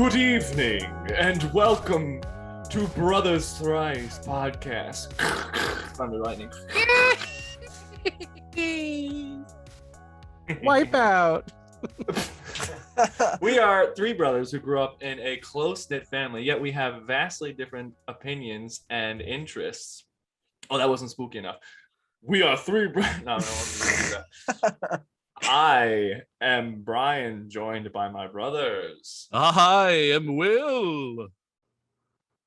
Good evening, and welcome to Brothers Thrice podcast. Thunder lightning. Wipeout. We are three brothers who grew up in a close-knit family, yet we have vastly different opinions and interests. Oh, that wasn't spooky enough. We are three brothers. No, I wasn't gonna do that. I am Brian, joined by my brothers. Hi, I'm Will.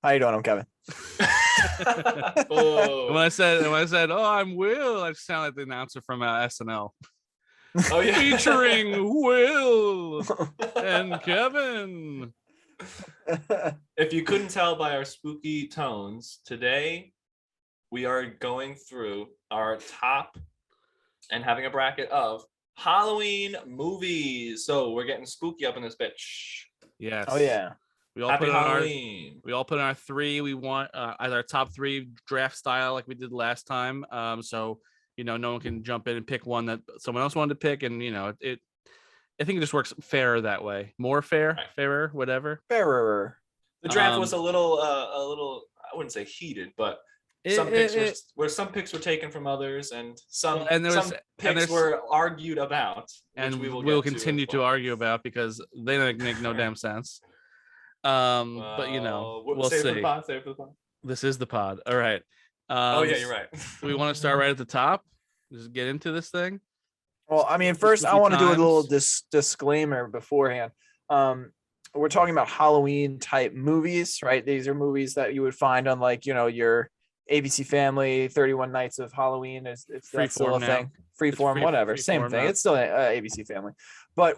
How you doing? I'm Kevin. Oh. When I said, "Oh, I'm Will," I sound like the announcer from SNL. Oh yeah, Featuring Will and Kevin. If you couldn't tell by our spooky tones, today we are going through our top and having a bracket of Halloween movies. So we're getting spooky up in this bitch. Yes. Oh yeah. We all Happy put on Halloween. we all put in our three we want as our top three draft style, like we did last time. So no one can jump in and pick one that someone else wanted to pick, and I think it just works fairer that way. More fair, Right. Fairer, whatever. Fairer. The draft was a little, I wouldn't say heated, but some picks were taken from taken from others, and some picks were argued about, and which we'll continue to argue about because they don't make no damn sense. But we'll save see. For the pod, save for the pod. This is the pod. All right. Oh yeah, you're right. Do we want to start right at the top? Just get into this thing. Well, I mean, first I want to do a little disclaimer beforehand. We're talking about Halloween type movies, right? These are movies that you would find on your ABC Family, 31 Nights of Halloween. It's still a thing. Freeform, whatever. Same thing. Now. It's still ABC Family. But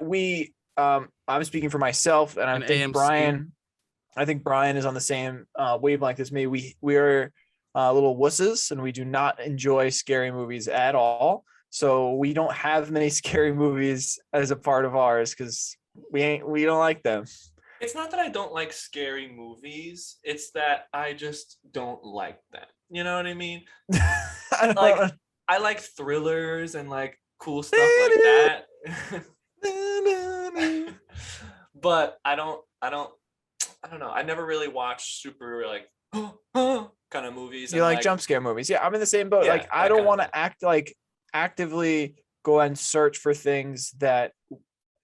I'm speaking for myself, and I think AMC. Brian is on the same wavelength as me. We're little wusses, and we do not enjoy scary movies at all. So we don't have many scary movies as a part of ours because we don't like them. It's not that I don't like scary movies. It's that I just don't like them. You know what I mean? I like thrillers and like cool stuff like that. But I don't know. I never really watched super like kind of movies. You like jump scare movies. Yeah, I'm in the same boat. Yeah, I don't want to actively go and search for things that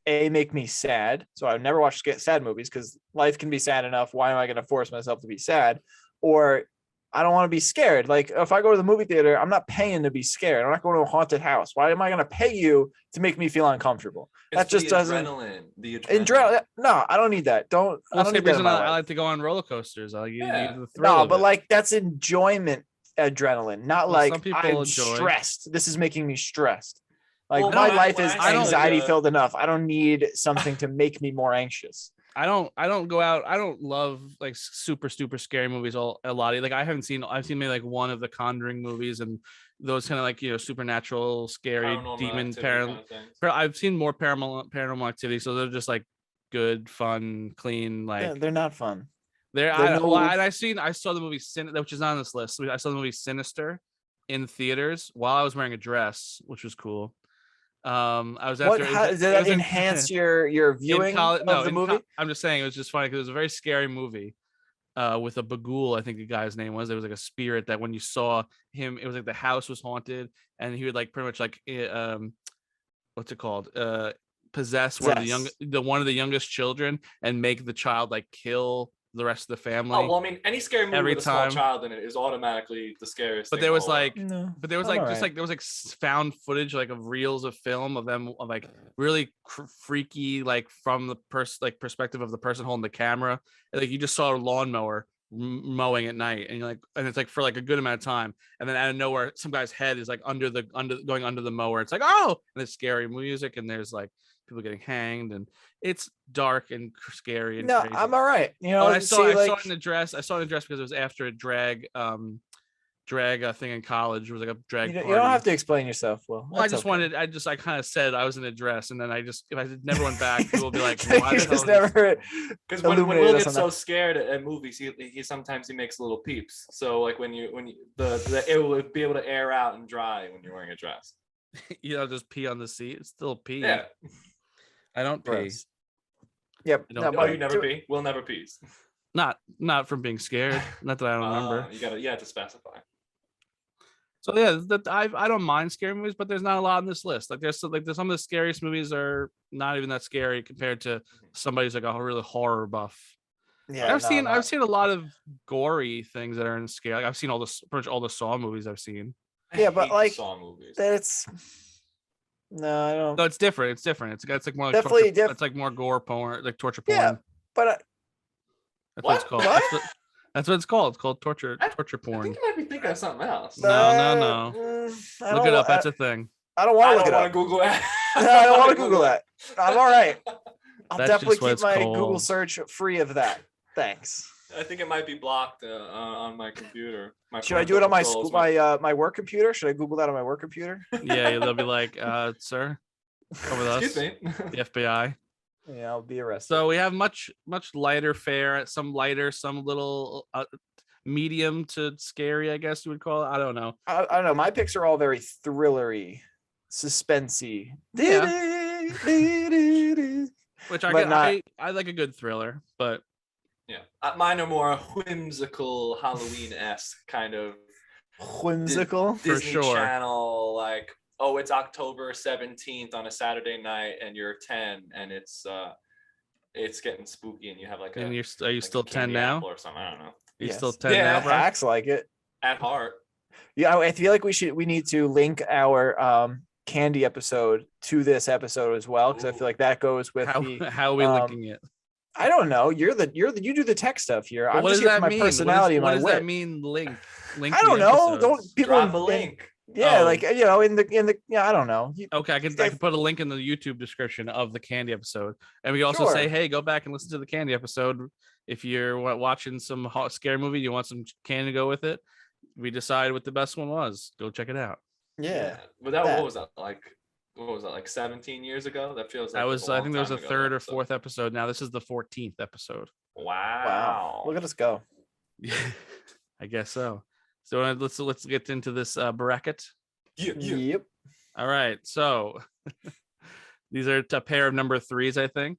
make me sad. So I never watch sad movies because life can be sad enough. Why am I going to force myself to be sad? Or I don't want to be scared. Like if I go to the movie theater, I'm not paying to be scared. I'm not going to a haunted house. Why am I going to pay you to make me feel uncomfortable? That just doesn't. The adrenaline. No, I don't need that. I don't need that in my life. I like to go on roller coasters. I use the thrill. No, of but it. that's enjoyment adrenaline, not some people I'm enjoy. stressed. This is making me stressed. My Well, life is I don't anxiety filled enough. I don't need something to make me more anxious. I don't go out. I don't love like super scary movies a lot. Like I've seen maybe like one of the Conjuring movies and those kind of like supernatural scary demon paranormal. I've seen more paranormal activity, so they're just like good, fun, clean. Like they're not fun. I saw the movie which is not on this list. I saw the movie Sinister in theaters while I was wearing a dress, which was cool. I was after. Did that enhance your viewing of the movie? I'm just saying it was just funny because it was a very scary movie with a Bagul, I think the guy's name was. There was like a spirit that when you saw him, it was like the house was haunted, and he would like pretty much like what's it called? Possess one of the youngest children and make the child like kill the rest of the family. Oh well, I mean, any scary movie with a small child in it is automatically the scariest. But there was like, found footage like of reels of film of them like really freaky, like from the perspective of the person holding the camera. Like you just saw a lawnmower mowing at night, and you're like, and it's like for like a good amount of time, and then out of nowhere, some guy's head is like going under the mower. It's like and there's scary music, and there's like people getting hanged, and it's dark and scary and crazy. I'm all right. I saw it in the dress. I saw it in the dress because it was after a drag thing in college. It was like a drag party. You don't have to explain yourself. Well, I kind of said I was in a dress, and then if I never went back, people would be like, why the hell? Because when Will gets so scared at movies, he sometimes makes little peeps. So like when the air will be able to air out and dry when you're wearing a dress. Just pee on the seat. It's still pee. Yeah. I don't pee. Yep. You don't- No, Oh, but you never pee? We'll never pees. Not from being scared. Not that I don't remember. You have to specify. So yeah, I don't mind scary movies, but there's not a lot on this list. Like there's some of the scariest movies are not even that scary compared to somebody's like a really horror buff. yeah, I've seen a lot of gory things that are in scary. Like I've seen pretty much all the Saw movies I've seen. Yeah, but hate the like Saw movies. that's no, I don't. No, it's different. It's different. It's like more like Definitely torture, it's like more gore porn, like torture porn. Yeah, but That's what it's called. What? That's what it's called. It's called torture I porn. think you might be thinking of something else. No. I Look don't it up. wa- That's a thing. I don't want I to look don't it want up. to Google it. I don't want to Google that. I'm all right. I'll That's definitely just what keep it's my called. Google search free of that. Thanks. I think it might be blocked on my computer. Should I do it on my school, my work computer? Should I Google that on my work computer? Yeah, they'll be like, sir, come with us. Excuse me. The FBI. Yeah, I'll be arrested. So we have much lighter fare, some lighter, some little medium to scary, I guess you would call it. I don't know. I don't know. My picks are all very thrillery, suspensey. Yeah. Which But I like a good thriller, but Yeah, mine are more whimsical Halloween-esque kind of whimsical. For Disney sure. Channel, like, oh, it's October 17th on a Saturday night and you're 10 and it's getting spooky and you have like and are you like still a 10 candy now? apple or something. I don't know. You Yes. still 10 Yeah, now, bro? Acts like it. At heart. Yeah, I feel like we need to link our candy episode to this episode as well, because I feel like that goes with How are we linking it? I don't know. You do the tech stuff here. But I'm what just does here for that my mean? personality and What my does wit. that mean? Link I don't the know. episodes? Don't people Drop a link. Yeah, Oh. like in the yeah, I don't know. Okay, I can put a link in the YouTube description of the candy episode, and we can also Sure. say, hey, go back and listen to the candy episode. If you're watching some scary movie, you want some candy to go with it. We decided what the best one was. Go check it out. Yeah. But what was that like? What was that, like 17 years ago? That feels like That was, I think there was a time ago, third or so- fourth episode. Now this is the 14th episode. Wow. Look at us go. I guess so. So let's get into this bracket. Yeah. Yep. All right, so these are a pair of number threes, I think.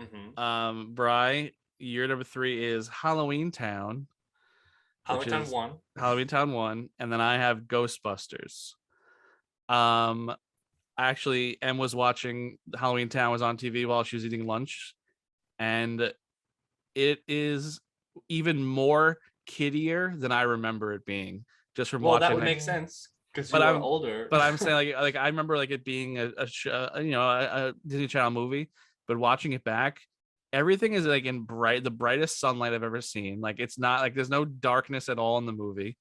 Mm-hmm. Bri, your number 3 is Halloween Town. Halloween Town is 1. Halloween Town 1, and then I have Ghostbusters. I actually was watching Halloween Town was on TV while she was eating lunch, and it is even more kiddier than I remember it being, just from Well, watching that would it. make sense because But you are I'm- older. But I'm saying like I remember like it being a Disney Channel movie, but watching it back, everything is like in the brightest sunlight I've ever seen. Like it's not like there's no darkness at all in the movie.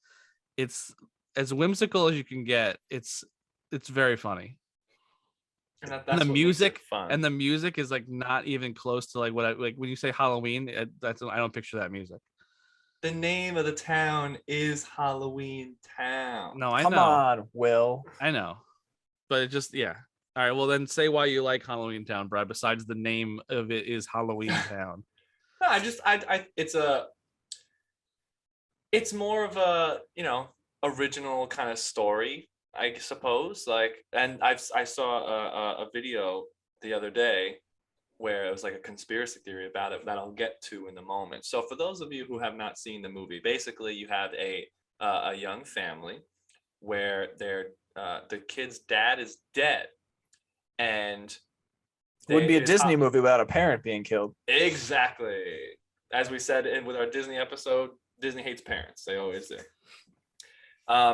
It's as whimsical as you can get. It's very funny. and that's the what makes it music fun. And the music is like not even close to like what I like when you say Halloween. I don't picture that music. the name of the town is Halloween Town. No, I Come know. on, Will. I know, but it just yeah. All right, well then say why you like Halloween Town, Brad. Besides the name of it is Halloween Town. No, it's more of a, original kind of story, I suppose. Like, and I saw a video the other day where it was like a conspiracy theory about it that I'll get to in a moment. So for those of you who have not seen the movie, basically you have a young family where the kid's dad is dead, and Wouldn't be a Disney movie without a parent being killed. Exactly. As we said with our Disney episode, Disney hates parents. They always do.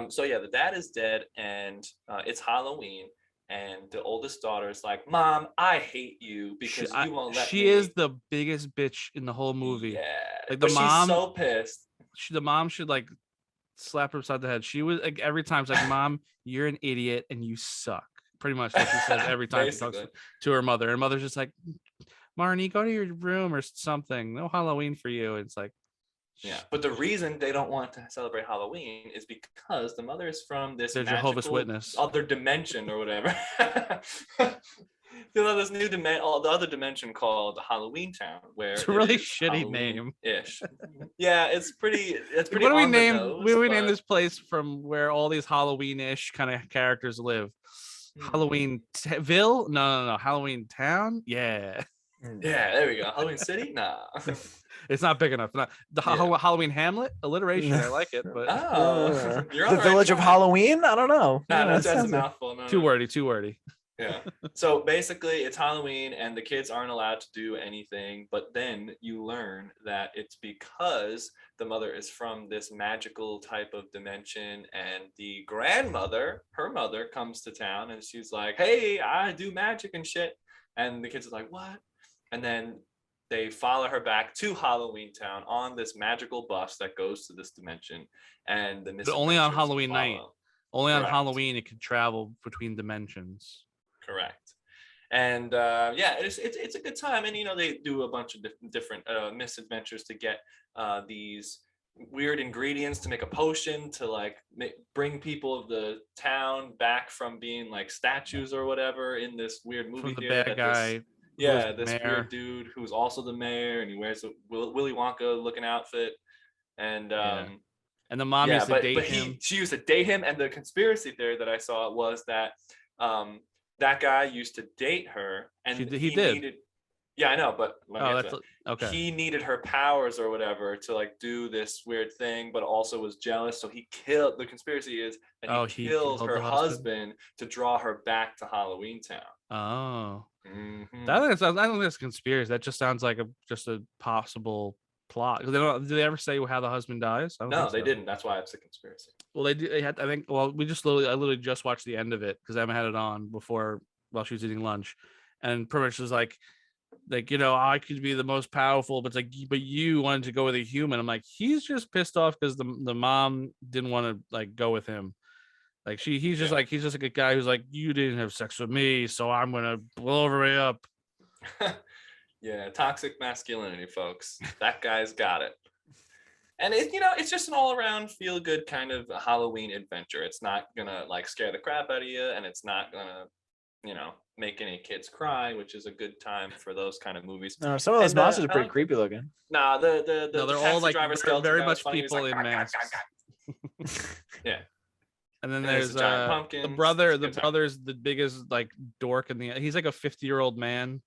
So yeah, the dad is dead, and it's Halloween, and the oldest daughter is like, "Mom, I hate you because you won't let me." She is the biggest bitch in the whole movie. Yeah. Like But the mom, she's so pissed. the mom should like slap her upside the head. She was like every time, it's like, "Mom, you're an idiot and you suck." Pretty much what she says every time she talks Basically. to her mother. Her mother's just like, "Marnie, go to your room or something. No Halloween for you." It's like, Yeah, but the reason they don't want to celebrate Halloween is because the mother is from this They're Jehovah's magical Witness. other dimension or whatever. This new the other dimension called Halloween Town, where it's a really it is shitty name. Ish. Yeah, it's pretty. It's pretty. What do we on the name? nose, What do we name but- this place from where all these Halloween-ish kind of characters live? Halloween Ville? No. Halloween Town? Yeah. Yeah, there we go. Halloween City? Nah. It's not big enough. Not the Halloween Hamlet alliteration. I like it, but You're on the Village of Halloween. I don't know. Nah, that's a mouthful. No, too wordy. Too wordy. Yeah. So basically, it's Halloween, and the kids aren't allowed to do anything. But then you learn that it's because the mother is from this magical type of dimension, and the grandmother, her mother, comes to town, and she's like, "Hey, I do magic and shit." And the kids are like, "What?" And then they follow her back to Halloween Town on this magical bus that goes to this dimension, and the but only on misadventures Halloween night. follow. Only on Correct. Halloween it can travel between dimensions. Correct. And it's a good time, and they do a bunch of different misadventures to get these weird ingredients to make a potion to like bring people of the town back from being like statues or whatever in this weird movie From the theater. bad guy. This weird dude who's also the mayor, and he wears a Willy Wonka looking outfit, and and the mom used to date him. She used to date him, and the conspiracy theory that I saw was that that guy used to date her, and he did. Yeah, I know, but okay. He needed her powers or whatever to like do this weird thing, but also was jealous. So he killed. The conspiracy is that he killed her husband to draw her back to Halloween Town. Oh, mm-hmm. I don't think that's a conspiracy. That just sounds like just a possible plot. Do they ever say how the husband dies? No, they didn't. That's why it's a conspiracy. Well, they had. I think. Well, I literally just watched the end of it because Emma had it on while she was eating lunch, and pretty much was like I could be the most powerful, but it's like, but you wanted to go with a human. I'm like, he's just pissed off because the mom didn't want to like go with him. Like he's just like a guy who's like, you didn't have sex with me, so I'm gonna blow everybody up. Yeah, toxic masculinity, folks. That guy's got it. And it's just an all-around feel-good kind of Halloween adventure. It's not gonna like scare the crap out of you, and it's not gonna, make any kids cry, which is a good time for those kind of movies. No, some of those monsters are pretty creepy looking. Nah, they're all like very much people like, in masks. Yeah. And then there's the brother. The brother's the biggest like dork in the. He's like a 50-year-old man.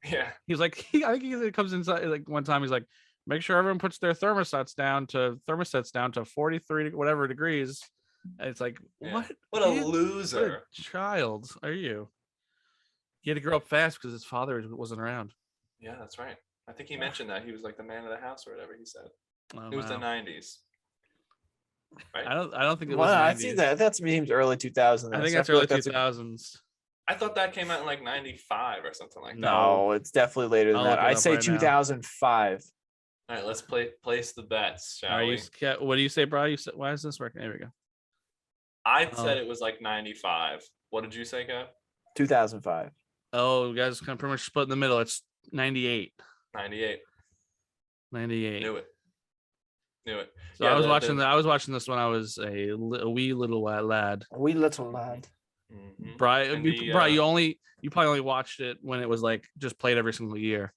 Yeah. He's like I think he comes inside like one time. He's like, make sure everyone puts their thermostats down to 43 whatever degrees. And it's like, what a loser. What a child are you? He had to grow up fast because his father wasn't around. Yeah, that's right. I think he mentioned that he was like the man of the house or whatever he said. Oh, it was the 90s. Right? I don't think it was. I see that. That seems early 2000s. I think that's early 2000s. I thought that came out in like 95 or something like that. No, it's definitely later than that. I say 2005. All right, let's place the bets, shall we? What do you say, bro? Why is this working? There we go. I said it was like 95. What did you say, Kev? 2005. Oh, you guys kind of pretty much split in the middle. It's 98. 98. Knew it. So I was watching this when I was a wee little lad. A wee little lad. Mm-hmm. Brian, you probably only watched it when it was like just played every single year.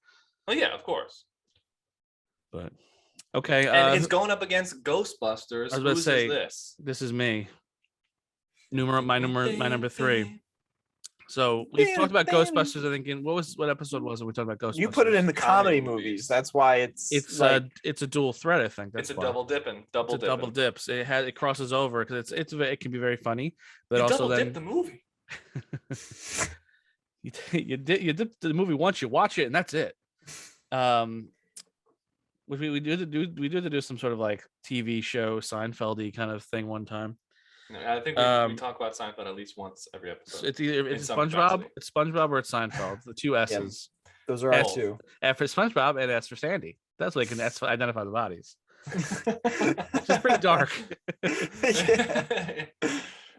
Oh yeah, of course. But okay, and it's going up against Ghostbusters. I was about to say, this is me. My number 3. So we've talked about Ghostbusters. I think what episode was it? We talked about Ghostbusters. You put it in the comedy movies. That's why it's a dual threat. I think it's a double dips. It crosses over because it can be very funny, but also double dip the movie. you dip the movie once, you watch it, and that's it. We do some sort of like TV show Seinfeld-y kind of thing one time. I think we talk about Seinfeld at least once every episode. It's either SpongeBob or it's Seinfeld. The two S's. Yeah, those are all two. F for SpongeBob and S for Sandy. That's what they can identify the bodies. It's pretty dark.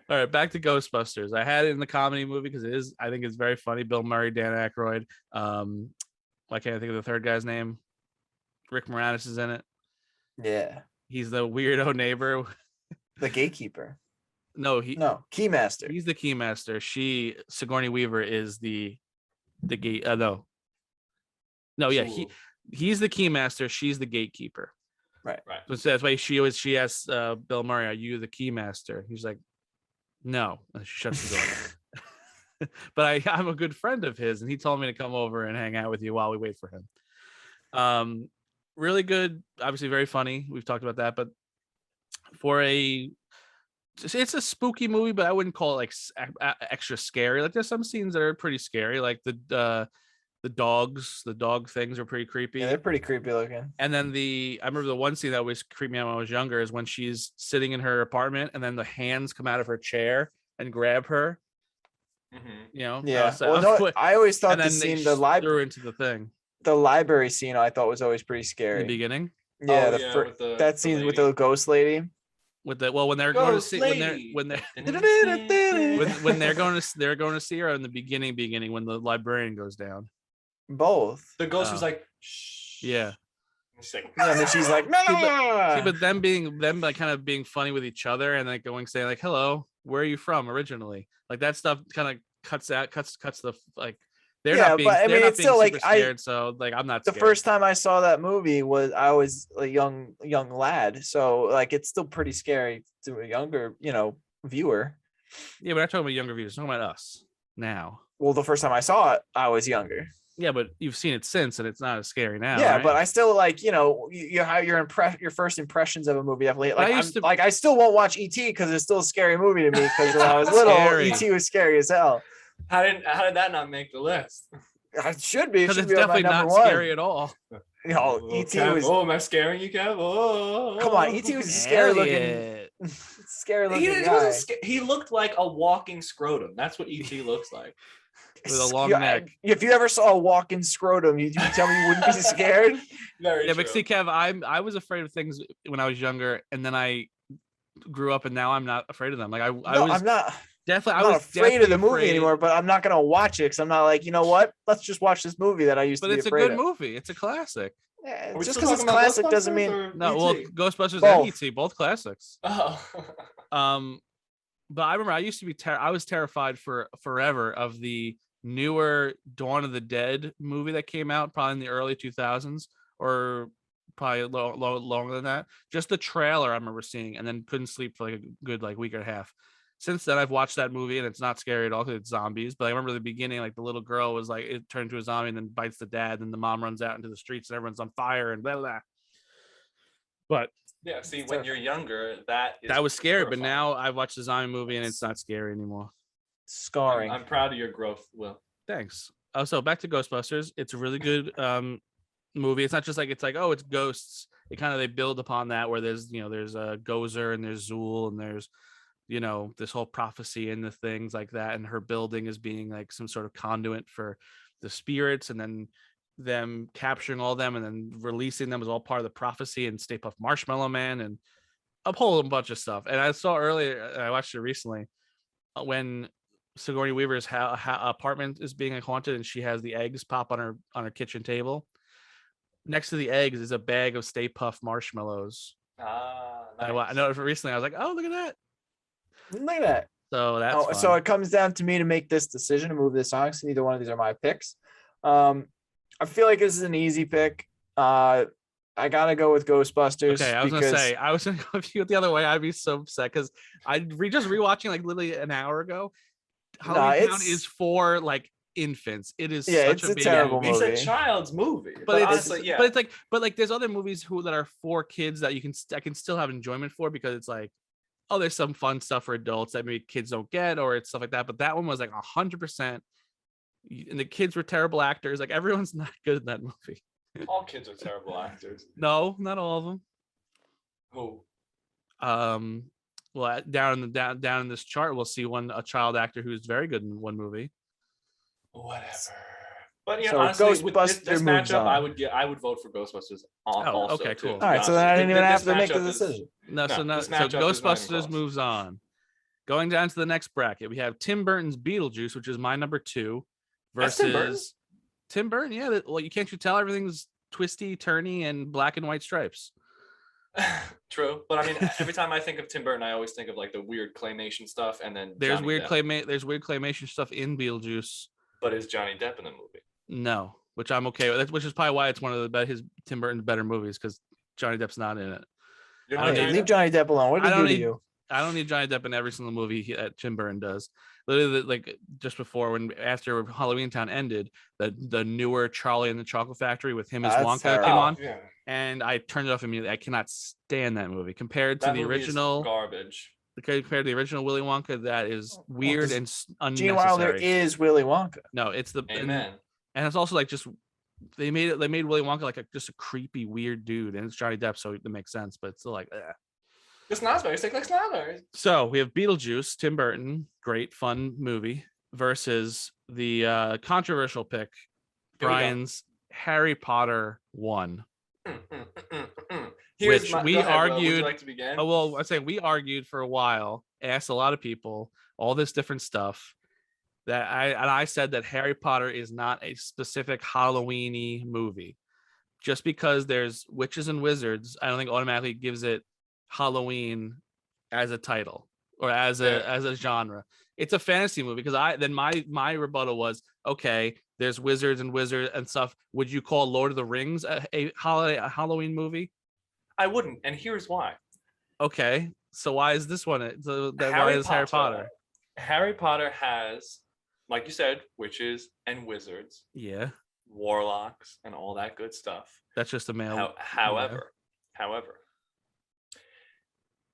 All right, back to Ghostbusters. I had it in the comedy movie because I think it's very funny. Bill Murray, Dan Aykroyd. Why can't I think of the third guy's name? Rick Moranis is in it. Yeah. He's the weirdo neighbor. The gatekeeper. No, Keymaster. He's the Keymaster. Sigourney Weaver is the gate. He's the Keymaster. She's the gatekeeper. Right. So that's why she asks Bill Murray, "Are you the Keymaster?" He's like, "No." And she shuts the door. I'm a good friend of his, and he told me to come over and hang out with you while we wait for him. Really good, obviously very funny. We've talked about that, but for it's a spooky movie, but I wouldn't call it like extra scary. Like there's some scenes that are pretty scary, like the dog things are pretty creepy. Yeah, they're pretty creepy looking. And then I remember the one scene that always creeped me out when I was younger is when she's sitting in her apartment and then the hands come out of her chair and grab her. You know, yeah. I always thought the scene, the threw into the thing. The library scene, I thought was always pretty scary. In the beginning. Yeah, that scene with the ghost lady. When they're going to see when they're going to see her in the beginning when the librarian goes down. Both. The ghost was like, shh. Yeah. Like, and then she's like, nah. but them like kind of being funny with each other and like saying like, hello, where are you from originally? Like that stuff kind of cuts the like. They're not being, but I mean, it's still like scared, so like I'm not. The first time I saw that movie I was a young lad, so like it's still pretty scary to a younger viewer. Yeah, we're not talking about younger viewers. We're talking about us now. Well, the first time I saw it, I was younger. Yeah, but you've seen it since, and it's not as scary now. Yeah, right? but I still like you have your first impressions of a movie. Like I still won't watch E.T. because it's still a scary movie to me because when I was little, E.T. was scary as hell. How did that not make the list? It should be. Because it's definitely not scary at all. E.T. was. Oh, am I scaring you, Kev? Oh, come on, E.T. was a scary looking. Scary looking guy. He looked like a walking scrotum. That's what E.T. looks like. With a long neck. If you ever saw a walking scrotum, you tell me you wouldn't be scared. Very true. But see, Kev, I was afraid of things when I was younger, and then I grew up, and now I'm not afraid of them. Like I'm not. Definitely, I was afraid of the movie anymore, but I'm not gonna watch it because I'm not like, you know what? Let's just watch this movie that I used to be afraid of. But it's a good movie. It's a classic. Yeah, just because it's classic doesn't mean no. Well, Ghostbusters and E.T. both classics. Oh. But I remember I used to be I was terrified for forever of the newer Dawn of the Dead movie that came out probably in the early 2000s or probably longer than that. Just the trailer I remember seeing and then couldn't sleep for like a good week and a half. Since then, I've watched that movie and it's not scary at all because it's zombies. But I remember the beginning, like the little girl was like, it turned into a zombie and then bites the dad. And the mom runs out into the streets and everyone's on fire and blah, blah. But yeah, see, when you're younger, that was scary. terrifying. But now I've watched the zombie movie and it's not scary anymore. Scarring. I'm proud of your growth, Will. Thanks. So back to Ghostbusters. It's a really good movie. It's not just like, oh, it's ghosts. They build upon that where there's a Gozer and there's Zool and there's, this whole prophecy and the things like that. And her building is being like some sort of conduit for the spirits and then them capturing all them and then releasing them is all part of the prophecy and Stay Puft Marshmallow Man and a whole bunch of stuff. And I saw earlier, I watched it recently when Sigourney Weaver's apartment is being haunted and she has the eggs pop on her kitchen table. Next to the eggs is a bag of Stay Puft Marshmallows. Nice. I noticed recently. I was like, oh, look at that. Look at that. So that's fun. So it comes down to me to make this decision to move this on. So neither one of these are my picks. I feel like this is an easy pick. I gotta go with Ghostbusters. Okay, I was gonna say I was gonna go with you the other way. I'd be so upset because just rewatching like literally an hour ago. Halloween Town is for like infants. It is such a terrible movie. It's a child's movie, but honestly, yeah. But like there's other movies that are for kids that I can still have enjoyment for because it's like, oh, there's some fun stuff for adults that maybe kids don't get or it's stuff like that. But that one was like 100%. And the kids were terrible actors. Like everyone's not good in that movie. All kids are terrible actors. No, not all of them. Oh. Well, down in this chart, we'll see a child actor who's very good in one movie. Whatever. But so honestly, with this matchup, I would vote for Ghostbusters. Okay, cool. All right, so then I didn't even have to make the decision. So Ghostbusters moves on. Going down to the next bracket, we have Tim Burton's Beetlejuice, which is my number 2, versus Tim Burton. Yeah, well, you can't tell everything's twisty, turny, and black and white stripes. True, but I mean, every time I think of Tim Burton, I always think of like the weird claymation stuff, and then there's weird claymation stuff in Beetlejuice. But is Johnny Depp in the movie? No, which I'm okay with. Which is probably why it's one of Tim Burton's better movies because Johnny Depp's not in it. Leave Johnny Depp alone. What did he do to you? I don't need Johnny Depp in every single movie that Tim Burton does. literally like just before after Halloween Town ended, the newer Charlie and the Chocolate Factory with him as That's Wonka terrible. came on, yeah. and I turned it off immediately. I cannot stand that movie compared to That the movie is original. garbage. Compared to the original Willy Wonka, that is weird and Gene Wilder unnecessary. is Willy Wonka. No, it's the Amen. and it's also like just they made Willy Wonka like just a creepy weird dude, and it's Johnny Depp, so it makes sense, but it's still like It's snozberries. Take like snozberries. So we have Beetlejuice, Tim Burton, great fun movie, versus the controversial pick, Brian's Harry Potter 1. Here's Which we go ahead, Will. Would argued. you like to begin? Oh well, I say we argued for a while, asked a lot of people, all this different stuff. That I said that Harry Potter is not a specific Halloween-y movie. Just because there's witches and wizards, I don't think automatically gives it Halloween as a title or as a genre. It's a fantasy movie because my rebuttal was, okay, there's wizards and stuff. Would you call Lord of the Rings a Halloween movie? I wouldn't, and here's why. Okay, so why is this one? Harry Potter? Harry Potter has, like you said, witches and wizards. Yeah. Warlocks and all that good stuff. That's just a male. However,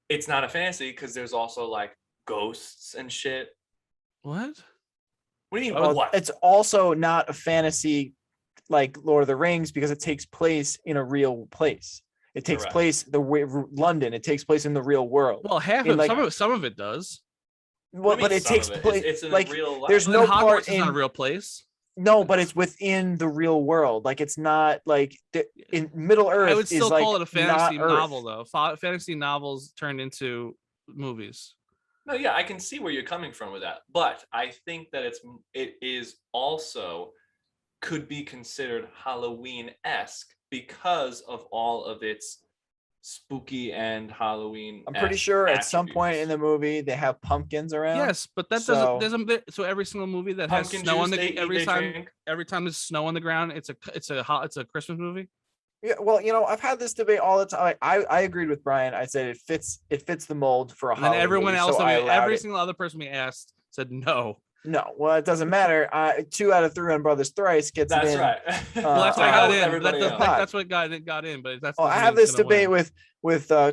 it's not a fantasy because there's also like ghosts and shit. What? What do you mean? Well, what? it's also not a fantasy like Lord of the Rings because it takes place in a real place. It takes Correct. place London. It takes place in the real world. Well, some of it does. Well, but it takes place. It's in like a real life. there's no part in a real place. No, but it's within the real world. Like it's not like in Middle Earth. I would still call it a fantasy novel, Earth. though. Fantasy novels turned into movies. No, yeah, I can see where you're coming from with that, but I think that it is also could be considered Halloween-esque because of all of its spooky and Halloween. I'm pretty sure at some point in the movie they have pumpkins around. Yes, but that doesn't. So every single movie that has snow on the every time there's snow on the ground, it's a Christmas movie. Yeah, well, I've had this debate all the time. I agreed with Brian. I said it fits the mold for a Halloween. And everyone else, so every single other person we asked said no. No, well, it doesn't matter. 2 out of 3 on Brothers Thrice gets that's it in. Right. Well, that's what got in. That's what got in. But that's. I have this debate with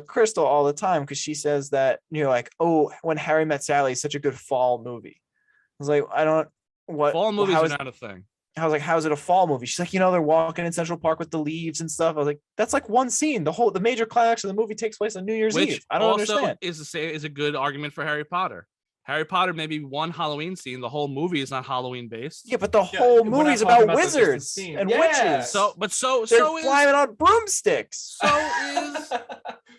Crystal all the time because she says that like, oh, When Harry Met Sally is such a good fall movie. I was like, I don't what fall movies are not a thing. I was like, how's it a fall movie? She's like, they're walking in Central Park with the leaves and stuff. I was like, that's like one scene. The major climax of the movie takes place on New Year's Eve. I don't understand. Is a good argument for Harry Potter. Harry Potter maybe one Halloween scene. The whole movie is not Halloween based. Yeah, but the whole movie is about wizards and witches. So they're flying on broomsticks.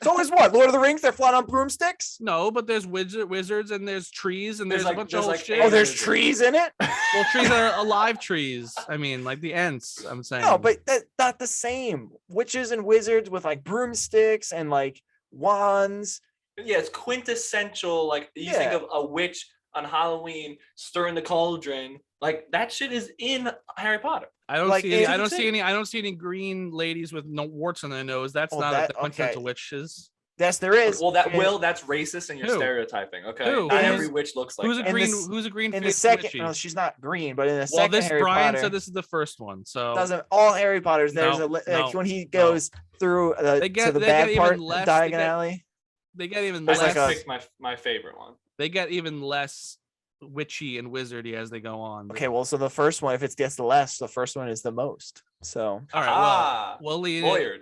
So is what? Lord of the Rings? They're flying on broomsticks? No, but there's wizards and there's trees and there's a bunch of shit. Oh, there's trees in it? Well, trees are alive trees. I mean, like the Ents, I'm saying. No, but that's not the same. Witches and wizards with like broomsticks and like wands. Yeah, it's quintessential. Like you think of a witch on Halloween stirring the cauldron. Like that shit is in Harry Potter. I don't see any green ladies with no warts on their nose. That's not the quintessential witches. Yes, there is. Well, that's racist and you're stereotyping. Okay, not every witch looks like who's a green in the second. No, she's not green, but in the second Harry Brian Potter, said this is the first one. So doesn't all Harry Potters? There's when he goes through to the bad part, Diagon Alley. They get even I less. picked my favorite one. They get even less witchy and wizardy as they go on. Okay, well, so the first one, if it gets the less, the first one is the most. So all right, we'll leave lawyered.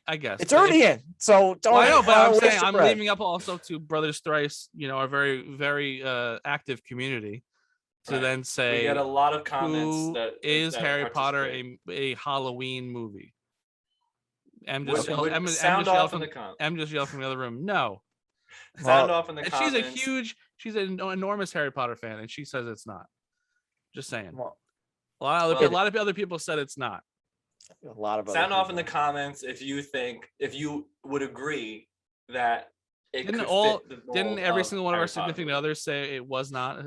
I guess it's already in. So don't. Well, I know, but I'm saying I'm leaving up also to Brothers Thrice. Our very very active community to then say we get a lot of comments. Is Harry Potter a Halloween movie? Em just yelled from the other room. No. Sound off in the comments. She's an enormous Harry Potter fan, and she says it's not. Just saying. Well, a lot of other people said it's not. A lot of sound off in the comments if you would agree that it didn't every single one of our significant others say it was not.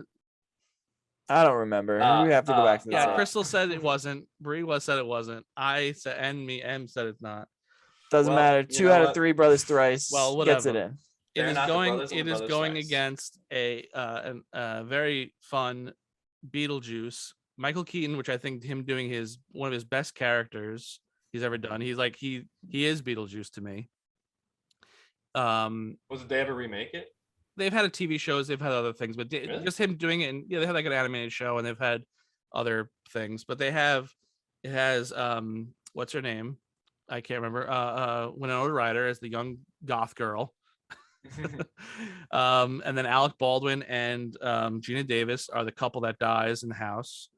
I don't remember. We have to go back to that. Yeah, Crystal said it wasn't. Bree said it wasn't. I said M said it's not. Doesn't matter. 2 out of 3 Brothers Thrice whatever. gets it in. It is not the going. brothers of It the is brothers going Thrice. against a very fun Beetlejuice. Michael Keaton, which I think him doing one of his best characters he's ever done. He's like he is Beetlejuice to me. Was it they ever remake it? They've had a TV shows, they've had other things, but Really? just him doing it, and yeah, they had like an animated show, and they've had other things, but it has what's her name? I can't remember. Winona Ryder as the young goth girl. And then Alec Baldwin and Gina Davis are the couple that dies in the house.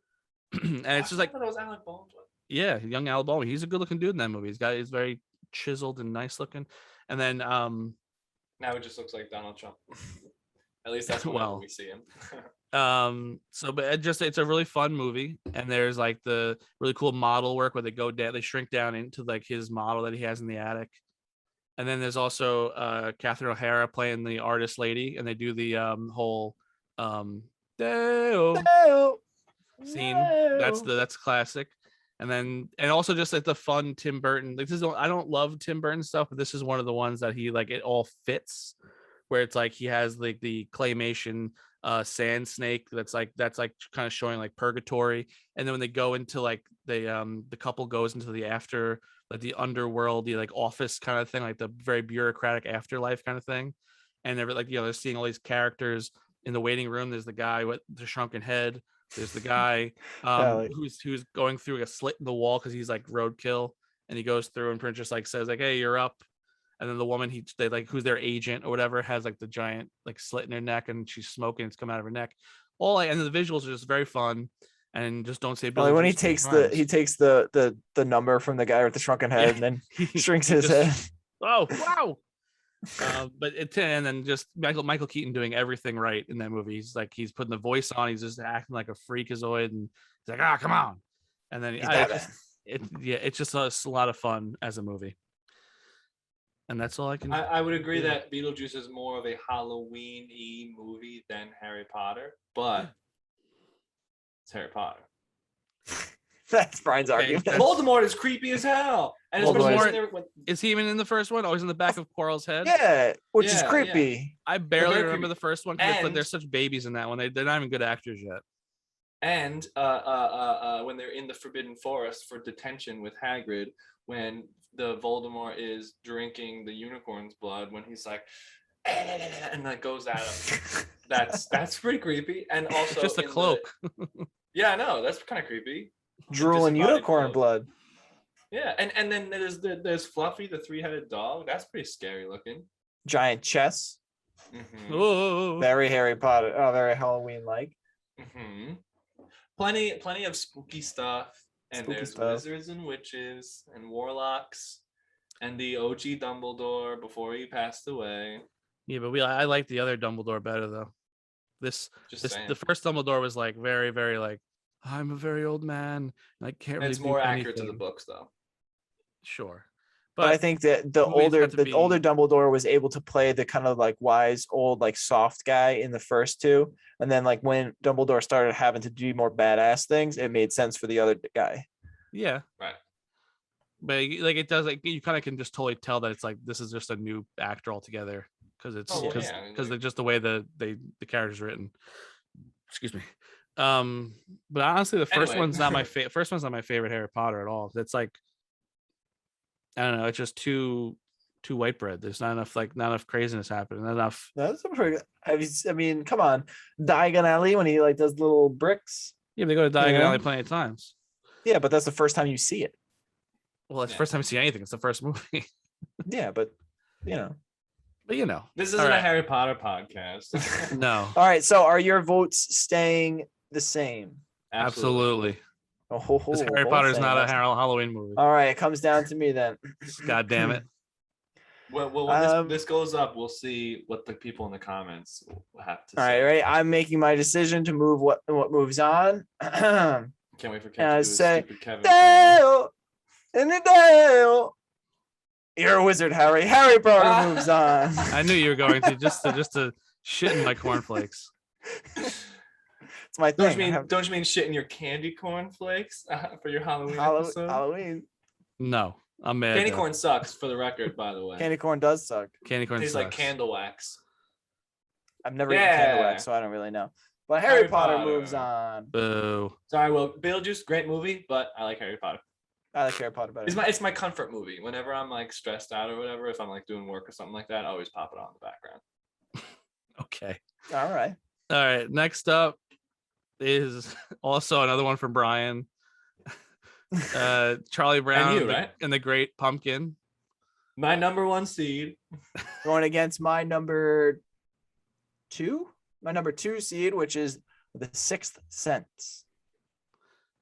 And it's just like, I thought it was Alec Baldwin. yeah, young Alec Baldwin. He's a good looking dude in that movie. He's very chiseled and nice looking. And then now it just looks like Donald Trump. At least that's whenever we see him. But it's a really fun movie, and there's like the really cool model work where they go down, they shrink down into like his model that he has in the attic. And then there's also Catherine O'Hara playing the artist lady, and they do the whole Deo scene. That's classic. And also just like the fun Tim Burton. Like I don't love Tim Burton stuff, but this is one of the ones that he like it all fits. Where it's like he has like the claymation sand snake that's like kind of showing like purgatory, and then when they go into like the couple goes into the after, like the underworld, the like office kind of thing, like the very bureaucratic afterlife kind of thing, and they're like, they're seeing all these characters in the waiting room. There's the guy with the shrunken head. There's the guy who's going through a slit in the wall because he's like roadkill, and he goes through and pretty just like says like, hey, you're up. And then the woman they like who's their agent or whatever has like the giant like slit in her neck, and she's smoking, it's coming out of her neck. And the visuals are just very fun, and just don't say Billy. When he takes the number from the guy with the shrunken head, and then shrinks his head. Oh wow. And then just Michael Keaton doing everything right in that movie. He's putting the voice on, he's just acting like a freakazoid, and he's like, come on. And then it's just a lot of fun as a movie. And that's all I can. I would agree that Beetlejuice is more of a Halloween-y movie than Harry Potter, but it's Harry Potter. That's Brian's argument. Voldemort is creepy as hell. And is he even in the first one? Oh, he's in the back of Quirrell's head. Yeah, which is creepy. Yeah. I barely remember the first one because they're such babies in that one. They're not even good actors yet. And when they're in the Forbidden Forest for detention with Hagrid, when the Voldemort is drinking the unicorn's blood, when he's like, and that goes at him. That's pretty creepy. And also just a cloak. Yeah, I know, that's kind of creepy. Drooling unicorn blood. Yeah, and then there's Fluffy, the 3-headed dog. That's pretty scary looking. Giant chess. Mm-hmm. Very Harry Potter. Oh, very Halloween like. Mm-hmm. Plenty of spooky stuff. And there's wizards and witches and warlocks and the OG Dumbledore before he passed away. Yeah, but I like the other Dumbledore better though. The first Dumbledore was like very, very like, I'm a very old man and I can't really. It's more accurate to the books though. Sure. But I think that the older Dumbledore was able to play the kind of like wise old like soft guy in the first two, and then like when Dumbledore started having to do more badass things, it made sense for the other guy. Yeah, right. But like it does, like you kind of can just totally tell that it's like this is just a new actor altogether because it's because just the way the character's written. Excuse me. But honestly, the first one's not my favorite. First one's not my favorite Harry Potter at all. It's like, I don't know. It's just too white bread. There's not enough craziness happening. Not enough. That's pretty. I mean, come on, Diagon Alley when he like does little bricks. Yeah, they go to Diagon Alley plenty of times. Yeah, but that's the first time you see it. Well, it's the first time you see anything. It's the first movie. Yeah, but you know. This isn't a Harry Potter podcast. No. All right. So, are your votes staying the same? Absolutely. Harry Potter is not a Halloween movie. All right, it comes down to me then. God damn it. Well, when this goes up, we'll see what the people in the comments have to say. All right, right. I'm making my decision to move what moves on. Can't wait for Kevin to do stupid Kevin. Dale, in the Dale. You're a wizard, Harry. Harry Potter moves on. I knew you were going to just to shit in my cornflakes. It's my thing. Don't you mean shit in your candy cornflakes for your Halloween episode? Halloween. No. I'm mad. Candy corn sucks, for the record, by the way. Candy corn does suck. Candy corn Tastes sucks. like candle wax. I've never eaten candle wax, so I don't really know. But Harry Potter moves on. Boo. Sorry, well, Beetlejuice, great movie, but I like Harry Potter. I like Harry Potter better. It's my comfort movie. Whenever I'm like stressed out or whatever, if I'm like doing work or something like that, I always pop it on in the background. Okay. All right. All right. Next up is also another one from Brian. Charlie Brown and you, right? and the Great Pumpkin. My number 1 seed. Going against my number 2. My number 2 seed, which is The Sixth Sense.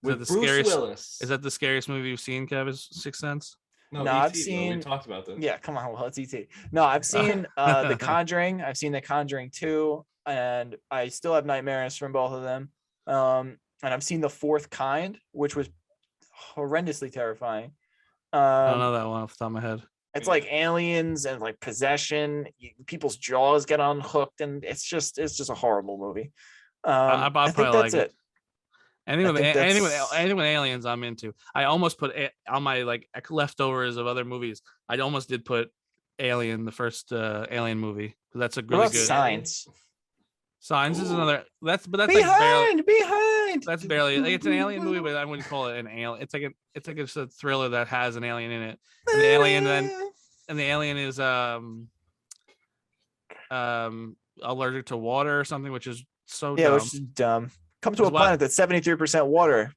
With the Bruce scariest, Willis. Is that the scariest movie you've seen, Kev? Is Sixth Sense? No, I've E.T., seen. we talked about this. Yeah, come on. Well, it's ET. No, I've seen The Conjuring. I've seen The Conjuring 2, and I still have nightmares from both of them. And I've seen The Fourth Kind, which was horrendously terrifying. I don't know that one off the top of my head. It's like aliens and like possession. People's jaws get unhooked, and it's just a horrible movie. I think that's it. Anything with aliens, I'm into. I almost put on my like leftovers of other movies. I almost did put Alien, the first Alien movie, because that's a really good. Signs. Signs is another. That's behind. That's barely. Like, it's an alien movie, but I wouldn't call it an alien. It's like it's a thriller that has an alien in it, and the alien is allergic to water or something, which is so dumb. Which is dumb. Come to a planet that's 73% water.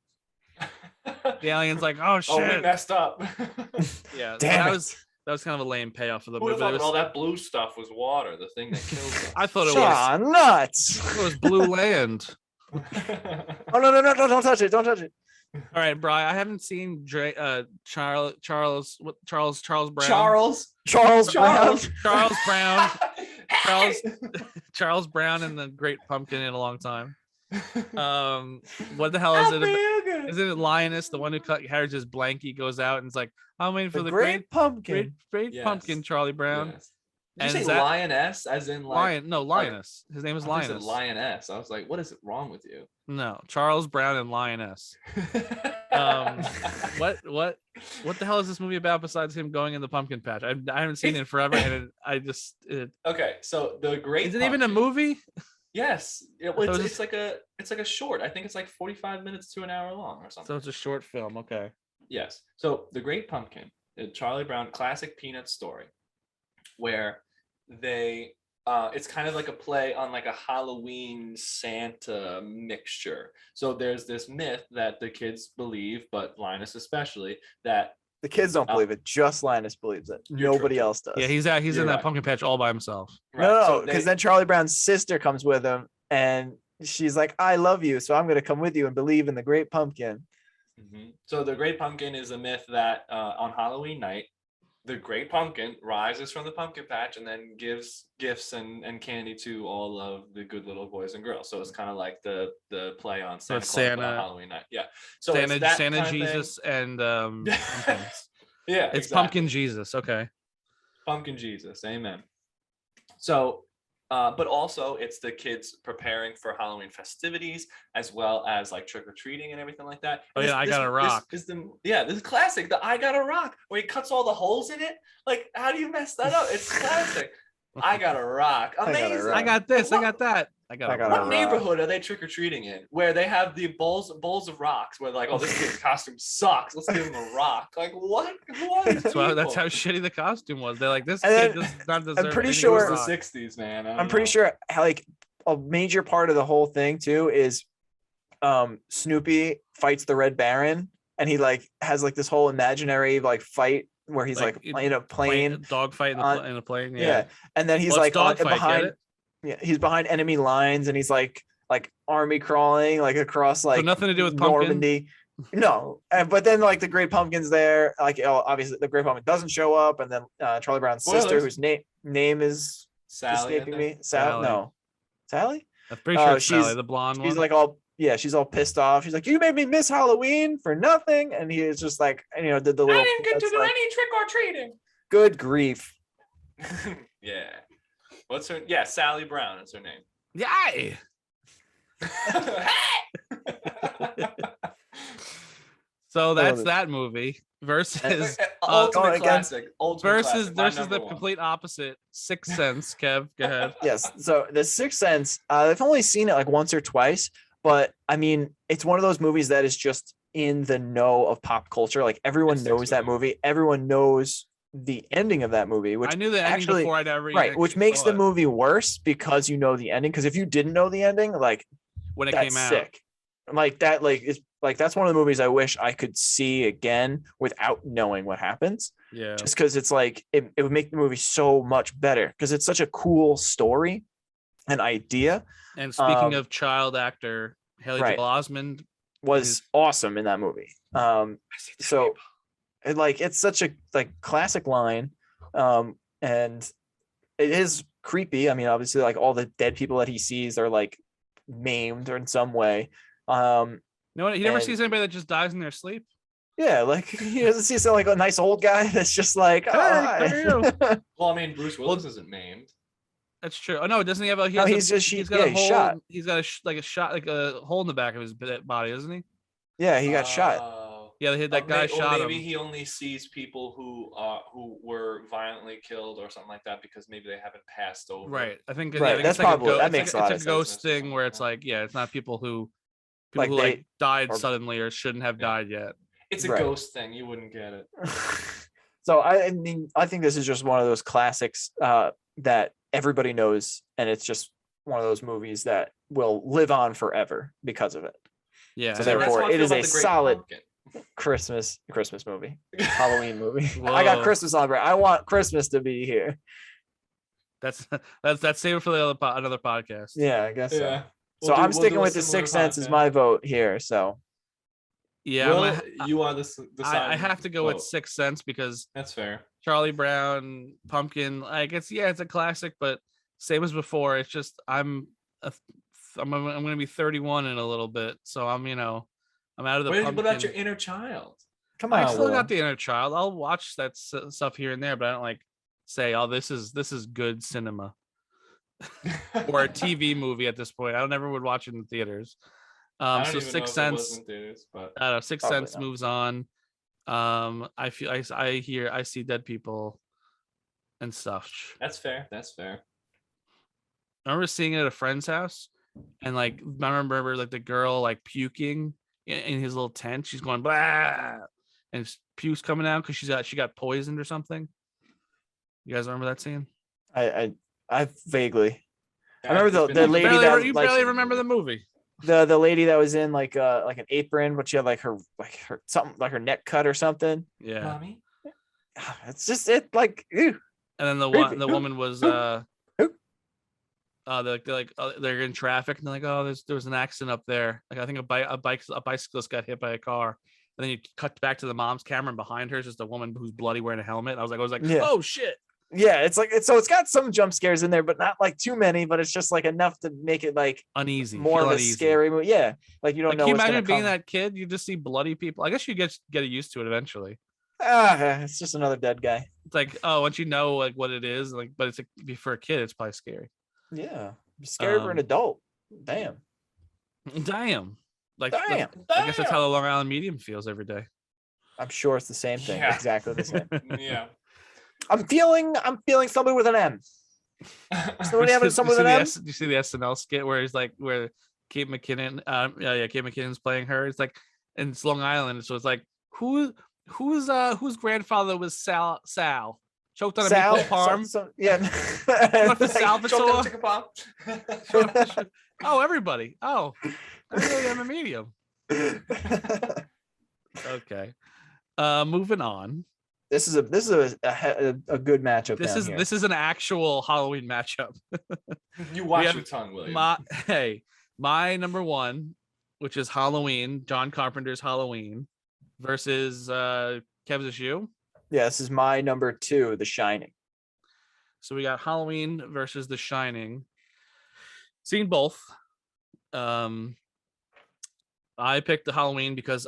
The alien's like, oh shit, we messed up. Yeah, damn that was kind of a lame payoff for the movie. movie. All that blue stuff was water, the thing that kills us. I thought it was nuts. It was blue land. Oh no! Don't touch it! Don't touch it! All right, Brian. I haven't seen Charles Brown. Charles Brown and the Great Pumpkin in a long time. What the hell is it? Isn't it Lioness, the one who cut Harris's blankie, goes out and is like, I'm waiting for the Great Pumpkin. Great Pumpkin, Charlie Brown. Yes. Did you say Lioness, as in like Lion? No, Lioness. His name is Lioness. Lioness. I was like, what is wrong with you? No, Charles Brown and Lioness. What the hell is this movie about besides him going in the pumpkin patch? I haven't seen it forever, and Okay, so the Great. Is it even a movie? Yes, it's like a short. I think it's like 45 minutes to an hour long or something. So it's a short film. Okay. Yes. So the Great Pumpkin, Charlie Brown classic Peanuts story, where it's kind of like a play on like a Halloween Santa mixture. So there's this myth that the kids believe, but Linus especially, that the kids don't believe it. Just Linus believes it. Nobody else does. Yeah, he's in that pumpkin patch all by himself. Right. No, because then Charlie Brown's sister comes with him, and she's like, "I love you, so I'm going to come with you and believe in the Great Pumpkin." Mm-hmm. So the Great Pumpkin is a myth that on Halloween night, the Great Pumpkin rises from the pumpkin patch and then gives gifts and candy to all of the good little boys and girls. So it's kind of like the play on Santa Claus on Halloween night. Yeah. So Santa Jesus and yeah, it's exactly. Pumpkin Jesus. Okay. Pumpkin Jesus. Amen. So but also it's the kids preparing for Halloween festivities as well as like trick-or-treating and everything like that. Oh, I Got a Rock. This is classic. The I Got a Rock, where he cuts all the holes in it. Like, how do you mess that up? It's classic. I Got a Rock. Amazing. I got this. I got that. What neighborhood are they trick-or-treating in where they have the bowls of rocks where like, oh, this kid's costume sucks, let's give him a rock? Like, what that's how shitty the costume was. They're like, this kid does not deserve. I'm pretty sure the 60s, man. I'm pretty sure like a major part of the whole thing too is Snoopy fights the Red Baron, and he like has like this whole imaginary like fight where he's like in a plane, dog fight in a plane. Yeah. And then he's like behind. Yeah, he's behind enemy lines, and he's like army crawling like across like so nothing to do with Normandy. No, but then like the Great Pumpkin's there. Like obviously the Great Pumpkin doesn't show up, and then Charlie Brown's sister, whose name is Sally, escaping me. Sally. I'm pretty sure it's Sally, the blonde one. She's like she's all pissed off. She's like, "You made me miss Halloween for nothing," and he is just like, did the little. I didn't get to do any trick or treating. Good grief. Yeah. What's her? Yeah, Sally Brown is her name. Yay! So that's that movie versus ultimate against- classic. Ultimate versus classic. My versus number the one. complete opposite, Sixth Sense. Kev, go ahead. Yes. So The Sixth Sense, I've only seen it like once or twice, but I mean, it's one of those movies that is just in the know of pop culture. Like everyone It sticks knows with that you. movie. Everyone knows the ending of that movie, which I knew the ending actually, before I'd ever right, which actually makes saw the it movie worse because you know the ending. Because if you didn't know the ending, like when it that's came out. sick. Like that, like it's like that's one of the movies I wish I could see again without knowing what happens. Yeah. Just because it's like it would make the movie so much better because it's such a cool story and idea. And speaking Um, of child actor, Haley right. Joel Osment Was awesome in that movie. So it, like it's such a like classic line, and it is creepy. I mean, obviously, like all the dead people that he sees are like maimed or in some way. You know what? He never and- sees anybody that just dies in their sleep. Yeah, like he doesn't see some like a nice old guy that's just like, oh, Hey, hi. how are you? Well, I mean, Bruce Willis isn't maimed. That's true. Oh no, doesn't he have a? He No, has he's a, just he's got a he's hole. shot. He's got like a shot, like a hole in the back of his body, isn't he? Yeah, he got shot. Oh. Yeah, they hit that guy shot maybe him. he only sees people who were violently killed or something like that because maybe they haven't passed over. Right. I think. Right, Yeah, I think that's it's like probably- that it's makes like, a lot it's of a ghost sense. thing where it's like, yeah, it's not people who Like who they- like died or- suddenly or shouldn't have Yeah. died yet. It's a Right. ghost thing. You wouldn't get it. So I mean, I think this is just one of those classics that everybody knows, and it's just one of those movies that will live on forever because of it. Yeah. So and therefore, That's how I it feel is a about The Great solid Pumpkin. Christmas movie, Halloween movie. I got Whoa. Christmas on break. I want Christmas to be here. that's save it for the other another podcast. Yeah, I guess so. Yeah. So I'm sticking with the similar Sixth Sense as podcast. my vote here. So Yeah. Will, you are the I have to go with vote. Sixth Sense because That's fair. Charlie Brown, Pumpkin, like it's a classic, but same as before. It's just I'm gonna be 31 in a little bit, so I'm out of the What pumpkin. about your inner child? come on, I still Will. got the inner child. I'll watch that stuff here and there, but I don't like say, oh, this is good cinema or a TV movie at this point. I never would watch it in the theaters. I don't So even know Sixth if it was Sense, in theaters, but I don't know, Sixth Probably Sense not. moves on. I feel I see dead people and stuff. that's fair. That's fair. I remember seeing it at a friend's house, and like I remember like the girl like puking in his little tent. She's going blah, and it's puke's coming out because she got poisoned or something. You guys remember that scene? I vaguely. Yeah, remember it's the- been the a- lady barely, that, you like- barely remember the movie. The lady that was in like an apron, but she had like her something like her neck cut or something. Yeah, Mommy? It's just it like ew. and then Creepy. the woman was they're in traffic and they're like, oh, there was an accident up there. Like I think a bicyclist got hit by a car. And then you cut back to the mom's camera, and behind her is just a woman who's bloody wearing a helmet. I was like, Yeah. oh shit. Yeah, it's like it's got some jump scares in there, but not like too many. But it's just like enough to make it like Uneasy. more feel of a uneasy. scary movie. Yeah, like you don't Like, know can you what's imagine gonna being come. that kid? You just see bloody people. I guess you get used to it eventually. It's just another dead guy. It's like, oh, once you know like what it is, like, but it's like, for a kid, it's probably scary. Yeah, be scared for an adult. Damn. Damn. Like, Damn. I guess that's how the Long Island medium feels every day. I'm sure it's the same thing. Yeah. Exactly the same. Yeah. I'm feeling somebody with an M. Somebody having someone with an M. Do you see the SNL skit where he's like, where Kate McKinnon, Kate McKinnon's playing her. It's like, and it's Long Island, so it's like, whose grandfather was Sal choked on a Sal, meatball parm? yeah. What the Salvatore? Chicken palm. Oh, everybody. Oh, I really am a medium. Okay. Moving on. This is a good matchup. This is an actual Halloween matchup. You watch have your tongue, William. My number one, which is Halloween, John Carpenter's Halloween, versus Kev's issue. Yeah, this is my number 2, The Shining. So we got Halloween versus The Shining. Seen both. I picked the Halloween because,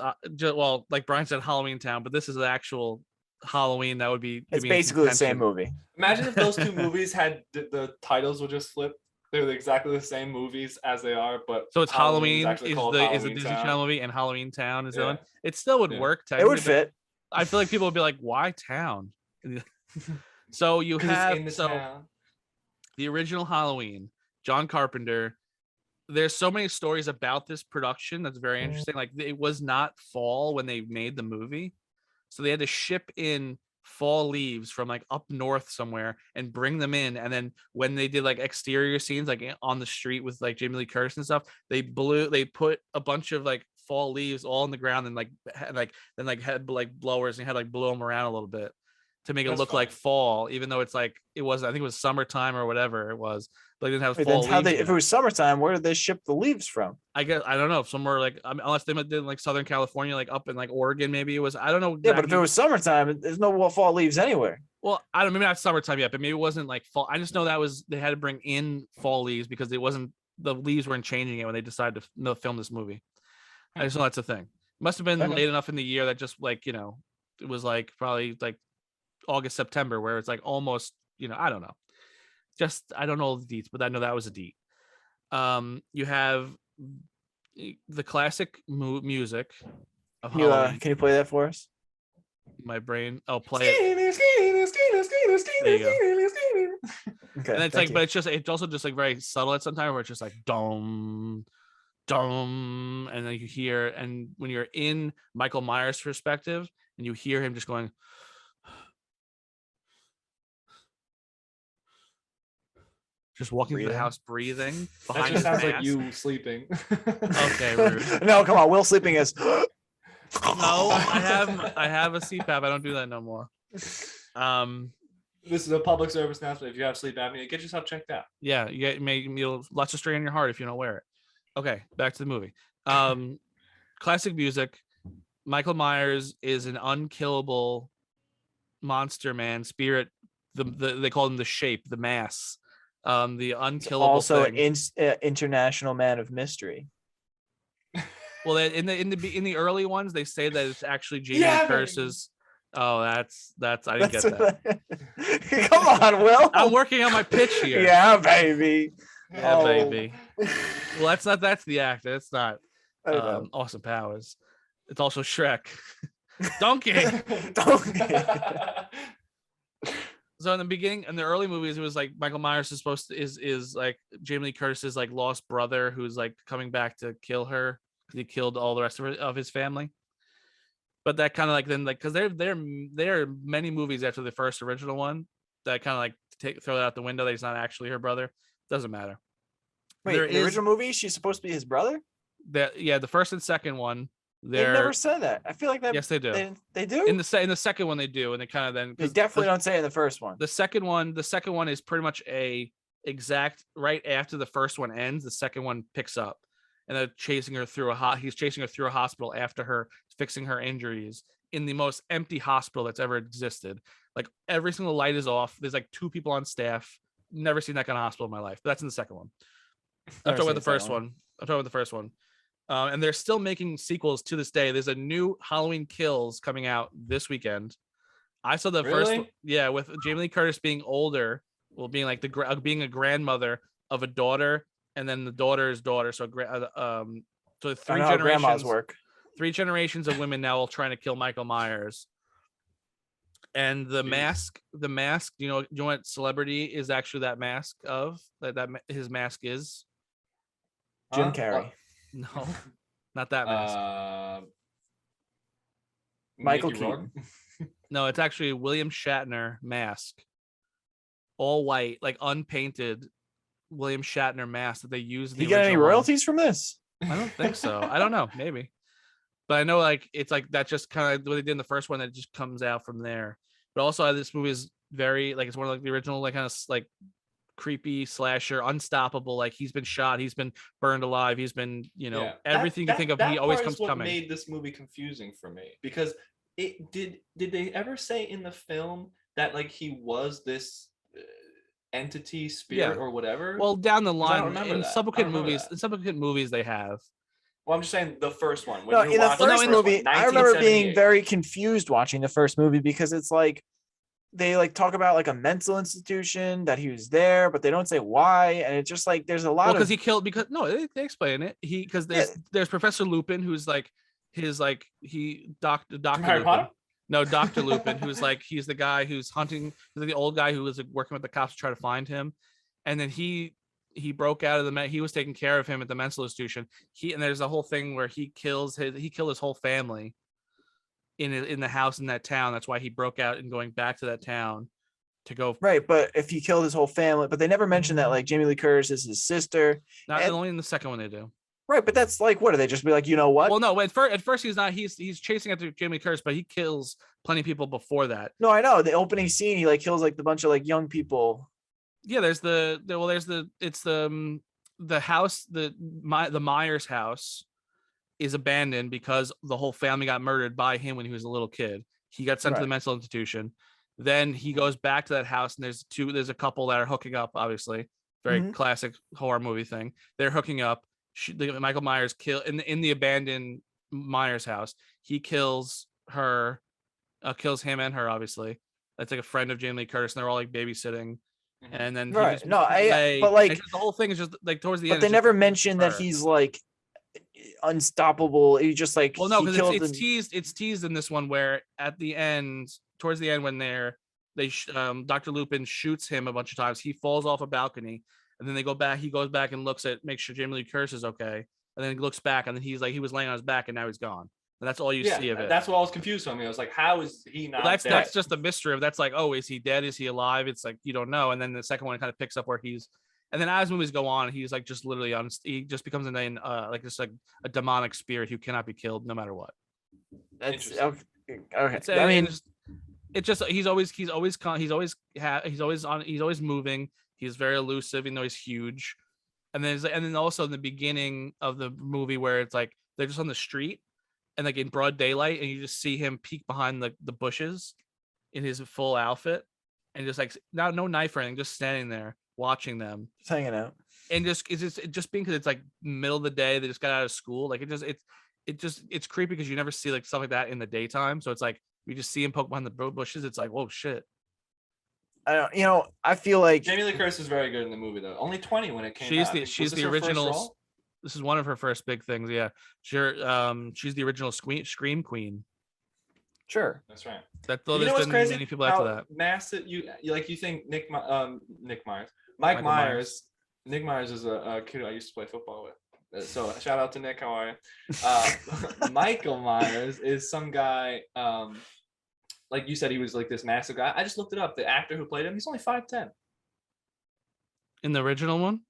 like Brian said, Halloween Town, but this is the actual Halloween that would be. It's in basically the same contention. movie. Imagine if those two movies had the titles would just flip. They're exactly the same movies as they are, but So it's Halloween actually is called the Halloween Disney Town. Channel movie, and Halloween Town is the Yeah. one. It still would Yeah. work. It would technically, fit. I feel like people would be like, why town? So you 'Cause it's have in the town. the original Halloween, John Carpenter. There's so many stories about this production that's very interesting. Like it was not fall when they made the movie, so they had to ship in fall leaves from like up north somewhere and bring them in. And then when they did like exterior scenes, like on the street with like Jamie Lee Curtis and stuff, they put a bunch of like fall leaves all on the ground and then had like blowers and had like blow them around a little bit to make it That's look like fun. fall, even though it's like it was, I think it was summertime or whatever it was, but they didn't have Wait, fall then how leaves. they? If it was summertime, where did they ship the leaves from? I guess I don't know, somewhere like unless they did like Southern California, like up in like Oregon, maybe it was. I don't know. Yeah, but if exactly. it was summertime, there's no fall leaves anywhere. Well, I don't, maybe not summertime yet, but maybe it wasn't like fall. I just know that was they had to bring in fall leaves because it wasn't, the leaves weren't changing it when they decided to film this movie. I just know that's a thing. Must have been Okay. late enough in the year that just like, it was like probably like August, September, where it's like almost, I don't know. Just I don't know all the deets, but I know that was a deet. You have the classic music of Halloween. Can you play that for us? My brain, I'll play it. There you go. Okay. And it's like, but it's also just like very subtle at sometimes where it's just like dum dum, and then you hear, and when you're in Michael Myers' perspective and you hear him just going, just walking through the house breathing That behind just his sounds mask. like you sleeping. Okay, rude. No, come on. Will sleeping is. No, I have a CPAP. I don't do that no more. This is a public service announcement. If you have sleep apnea, get yourself checked out. Yeah, you get lots of strain in your heart if you don't wear it. Okay, back to the movie. Classic music. Michael Myers is an unkillable monster man, spirit. They call him the Shape, the Mass. The unkillable. Also, thing. international man of mystery. Well, in the early ones, they say that it's actually Jamie Lee Curtis's. Oh, that's I didn't get that. Come on, Will. I'm working on my pitch here. Yeah, baby. Yeah, baby. Well, that's the actor. It's not know. Austin Powers. It's also Shrek. Donkey. So in the beginning, in the early movies, it was like Michael Myers is supposed to is like Jamie Lee Curtis's like lost brother who's like coming back to kill her because he killed all the rest of his family. But that kind of like then like because there are many movies after the first original one that kind of like throw that out the window that he's not actually her brother. Doesn't matter. Wait, in the original movie, she's supposed to be his brother? The first and second one. They never said that. I feel like that. Yes, they do. They do. In the second one, they do, and they kind of then. They definitely don't say it in the first one. The second one is pretty much a exact right after the first one ends. The second one picks up, and they're chasing her through he's chasing her through a hospital after her fixing her injuries in the most empty hospital that's ever existed. Like every single light is off. There's like 2 people on staff. Never seen that kind of hospital in my life. But that's in the second one. I'm talking about the first one. And they're still making sequels to this day. There's a new Halloween Kills coming out this weekend. I saw the first one, with Jamie Lee Curtis being older, being like being a grandmother of a daughter, and then the daughter's daughter. So 3 generations. Grandma's work. 3 generations of women now all trying to kill Michael Myers. And the mask. Do you know what celebrity is actually that mask of? That his mask is Jim Carrey. No, not that mask. Michael Keaton. No, it's actually William Shatner mask. All white, like unpainted William Shatner mask that they use. Did you get any royalties from this? I don't think so. I don't know. Maybe. But I know like it's like that just kind of what they did in the first one that just comes out from there. But also this movie is very like it's one of like the original like kind of like creepy slasher, unstoppable. Like he's been shot, he's been burned alive, he's been everything you think of. He always comes coming. Made this movie confusing for me because it did they ever say in the film that like he was this entity spirit or whatever? Well, down the line in subsequent movies they have. Well, I'm just saying the first one. No, in the first movie, I remember being very confused watching the first movie because it's like they like talk about like a mental institution that he was there, but they don't say why, and it's just like there's a lot because he killed they explain it. There's Professor Lupin who's like his like Dr. Harry Potter. No, Dr. Lupin, who's like he's the guy who's hunting, he's the old guy who was like, working with the cops to try to find him, and then he broke out of he was taking care of him at the mental institution. And there's a whole thing where he killed his whole family in the house in that town. That's why he broke out and going back to that town to go. Right, but if he killed his whole family, but they never mentioned that like Jamie Lee Curtis is his sister. Not only in the second one they do. Right, but that's like, what do they just be like, you know what? Well, no, at first he's not. He's chasing after Jamie Lee Curtis, but he kills plenty of people before that. No, I know the opening scene. He like kills like the bunch of like young people. Yeah, there's the house, the Myers house is abandoned because the whole family got murdered by him when he was a little kid. He got sent to the mental institution. Then he goes back to that house, and there's a couple that are hooking up. Obviously, very classic horror movie thing. They're hooking up. Michael Myers in the abandoned Myers house. He kills her, kills him and her. Obviously, that's like a friend of Jamie Lee Curtis, and they're all like babysitting. And then but like the whole thing is just like towards the end. But they never mention that he's like unstoppable. He just like, well, no, because it's teased in this one where at the end, towards the end, when Dr. Lupin shoots him a bunch of times, he falls off a balcony. And then he goes back and makes sure Jamie Lee Curtis is okay. And then he looks back, and then he's like, he was laying on his back, and now he's gone. And that's all you see of it. That's what I was confused on me. I was like, how is he not dead? That's just the mystery of that's like, oh, is he dead? Is he alive? It's like, you don't know. And then the second one kind of picks up where and then as movies go on, he's like just literally he just becomes like just like a demonic spirit who cannot be killed no matter what. That's okay. I mean, it's just he's always moving. He's very elusive, even though he's huge. And then also in the beginning of the movie where it's like they're just on the street and like in broad daylight, and you just see him peek behind the bushes in his full outfit, and just like no knife or anything, just standing there watching them, just hanging out. And just being, because it's like middle of the day, they just got out of school. Like it's creepy because you never see like stuff like that in the daytime. So it's like you just see him poke behind the bushes. It's like, whoa, shit. I feel like Jamie Lee Curtis is very good in the movie, though. Only 20 when it came out. She's the original. This is one of her first big things. Yeah, sure. She's the original scream queen. Sure, that's right. There's been crazy? Many people after that. Massive. You think Mike Myers. Nick Myers is a kid I used to play football with. So shout out to Nick. How are you? Michael Myers is some guy. Like you said, he was like this massive guy. I just looked it up. The actor who played him, he's only 5'10". In the original one?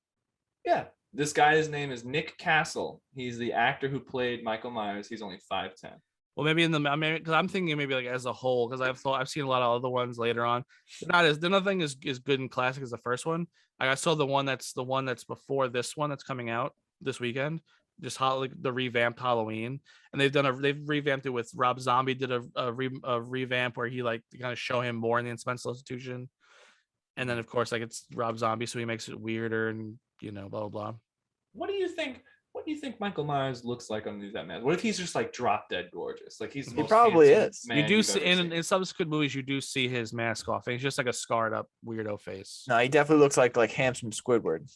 Yeah. This guy's name is Nick Castle. He's the actor who played Michael Myers. He's only 5'10". Well, maybe because I'm thinking maybe like as a whole, because I've seen a lot of other ones later on. They're nothing as good and classic as the first one. I saw the one that's before this one that's coming out this weekend. Just the revamped Halloween, and they've revamped it with Rob Zombie did a revamp where he like kind of show him more in the mental institution, and then of course like it's Rob Zombie, so he makes it weirder and blah blah blah. What do you think Michael Myers looks like underneath that mask? What if he's just like drop dead gorgeous? Like he probably is. You do see in subsequent movies you do see his mask off, and he's just like a scarred up weirdo face. No, he definitely looks like handsome Squidward.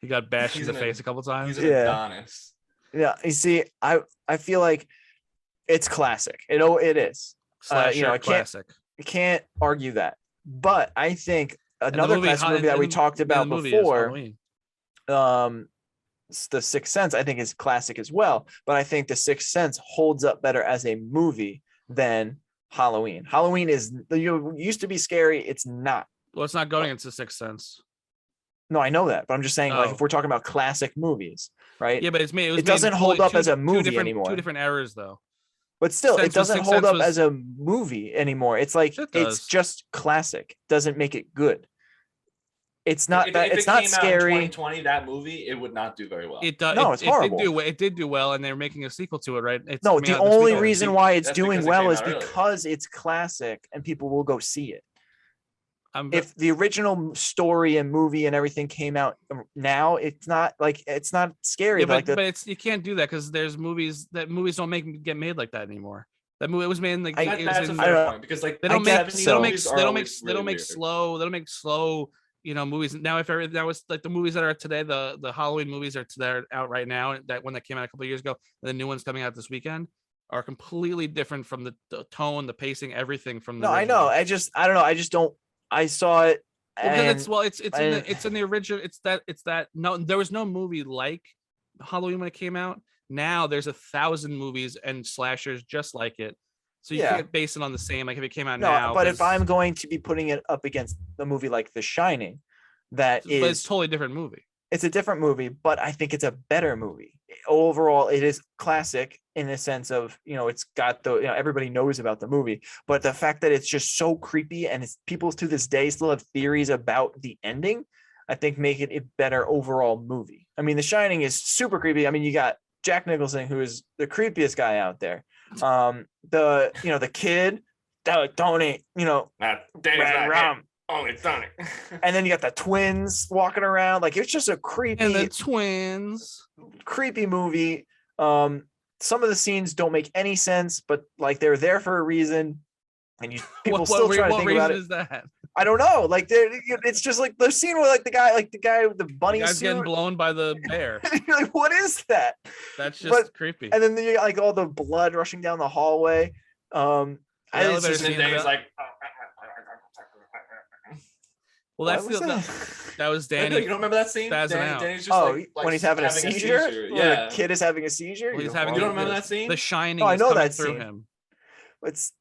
He got bashed in the face a couple times. He's an Adonis. Yeah, you see, I feel like it's classic. It is. Classic. You can't argue that. But I think another classic movie that we talked about before, The Sixth Sense, I think is classic as well. But I think The Sixth Sense holds up better as a movie than Halloween. Halloween used to be scary. It's not. Well, it's not going into The Sixth Sense. No, I know that, but I'm just saying, like, if we're talking about classic movies, right? Yeah, but it doesn't hold up as a movie anymore. Two different eras, though. But still, it doesn't hold up as a movie anymore. It's like it's just classic. Doesn't make it good. It's not that. It's not scary. In 2020, that movie, it would not do very well. It does. No, it's horrible. It did do well, and they're making a sequel to it, right? No, the only reason why it's doing well is because it's classic, and people will go see it. If the original story and movie and everything came out now, it's not scary. Yeah, but you can't do that because there's movies don't get made like that anymore. That movie was made like that's a fair point because like they don't make slow movies now. If that was like the movies that are today, the Halloween movies that are out right now, that one that came out a couple of years ago, and the new one's coming out this weekend are completely different from the tone, the pacing, everything from the No, I original. know. I don't know. I just don't. I saw it. Well, because it's in the original. It's that no, there was no movie like Halloween when it came out. Now there's 1,000 movies and slashers just like it, so you can't base it on the same. Like if it came out now, but if I'm going to be putting it up against the movie like The Shining, but it's totally different movie. It's a different movie, but I think it's a better movie. Overall, it is classic in the sense of, it's got everybody knows about the movie, but the fact that it's just so creepy and people to this day still have theories about the ending, I think make it a better overall movie. I mean, The Shining is super creepy. I mean, you got Jack Nicholson, who is the creepiest guy out there. The kid, Tony, rum. Oh, it's Tony. And then you got the twins walking around. Like, it's just a creepy. And the twins. Creepy movie. Some of the scenes don't make any sense, but like they're there for a reason. And people still try to think about it. What reason is that? I don't know. Like, it's just like the scene where like the guy with the bunny the guy's suit getting blown by the bear. You're like, what is that? That's just creepy. And then you got like all the blood rushing down the hallway. Like. Well, that was Danny. You don't remember that scene? Danny's just when he's having a seizure. Yeah, the kid is having a seizure. Well, you don't remember that scene? The Shining. I know that through scene. Him.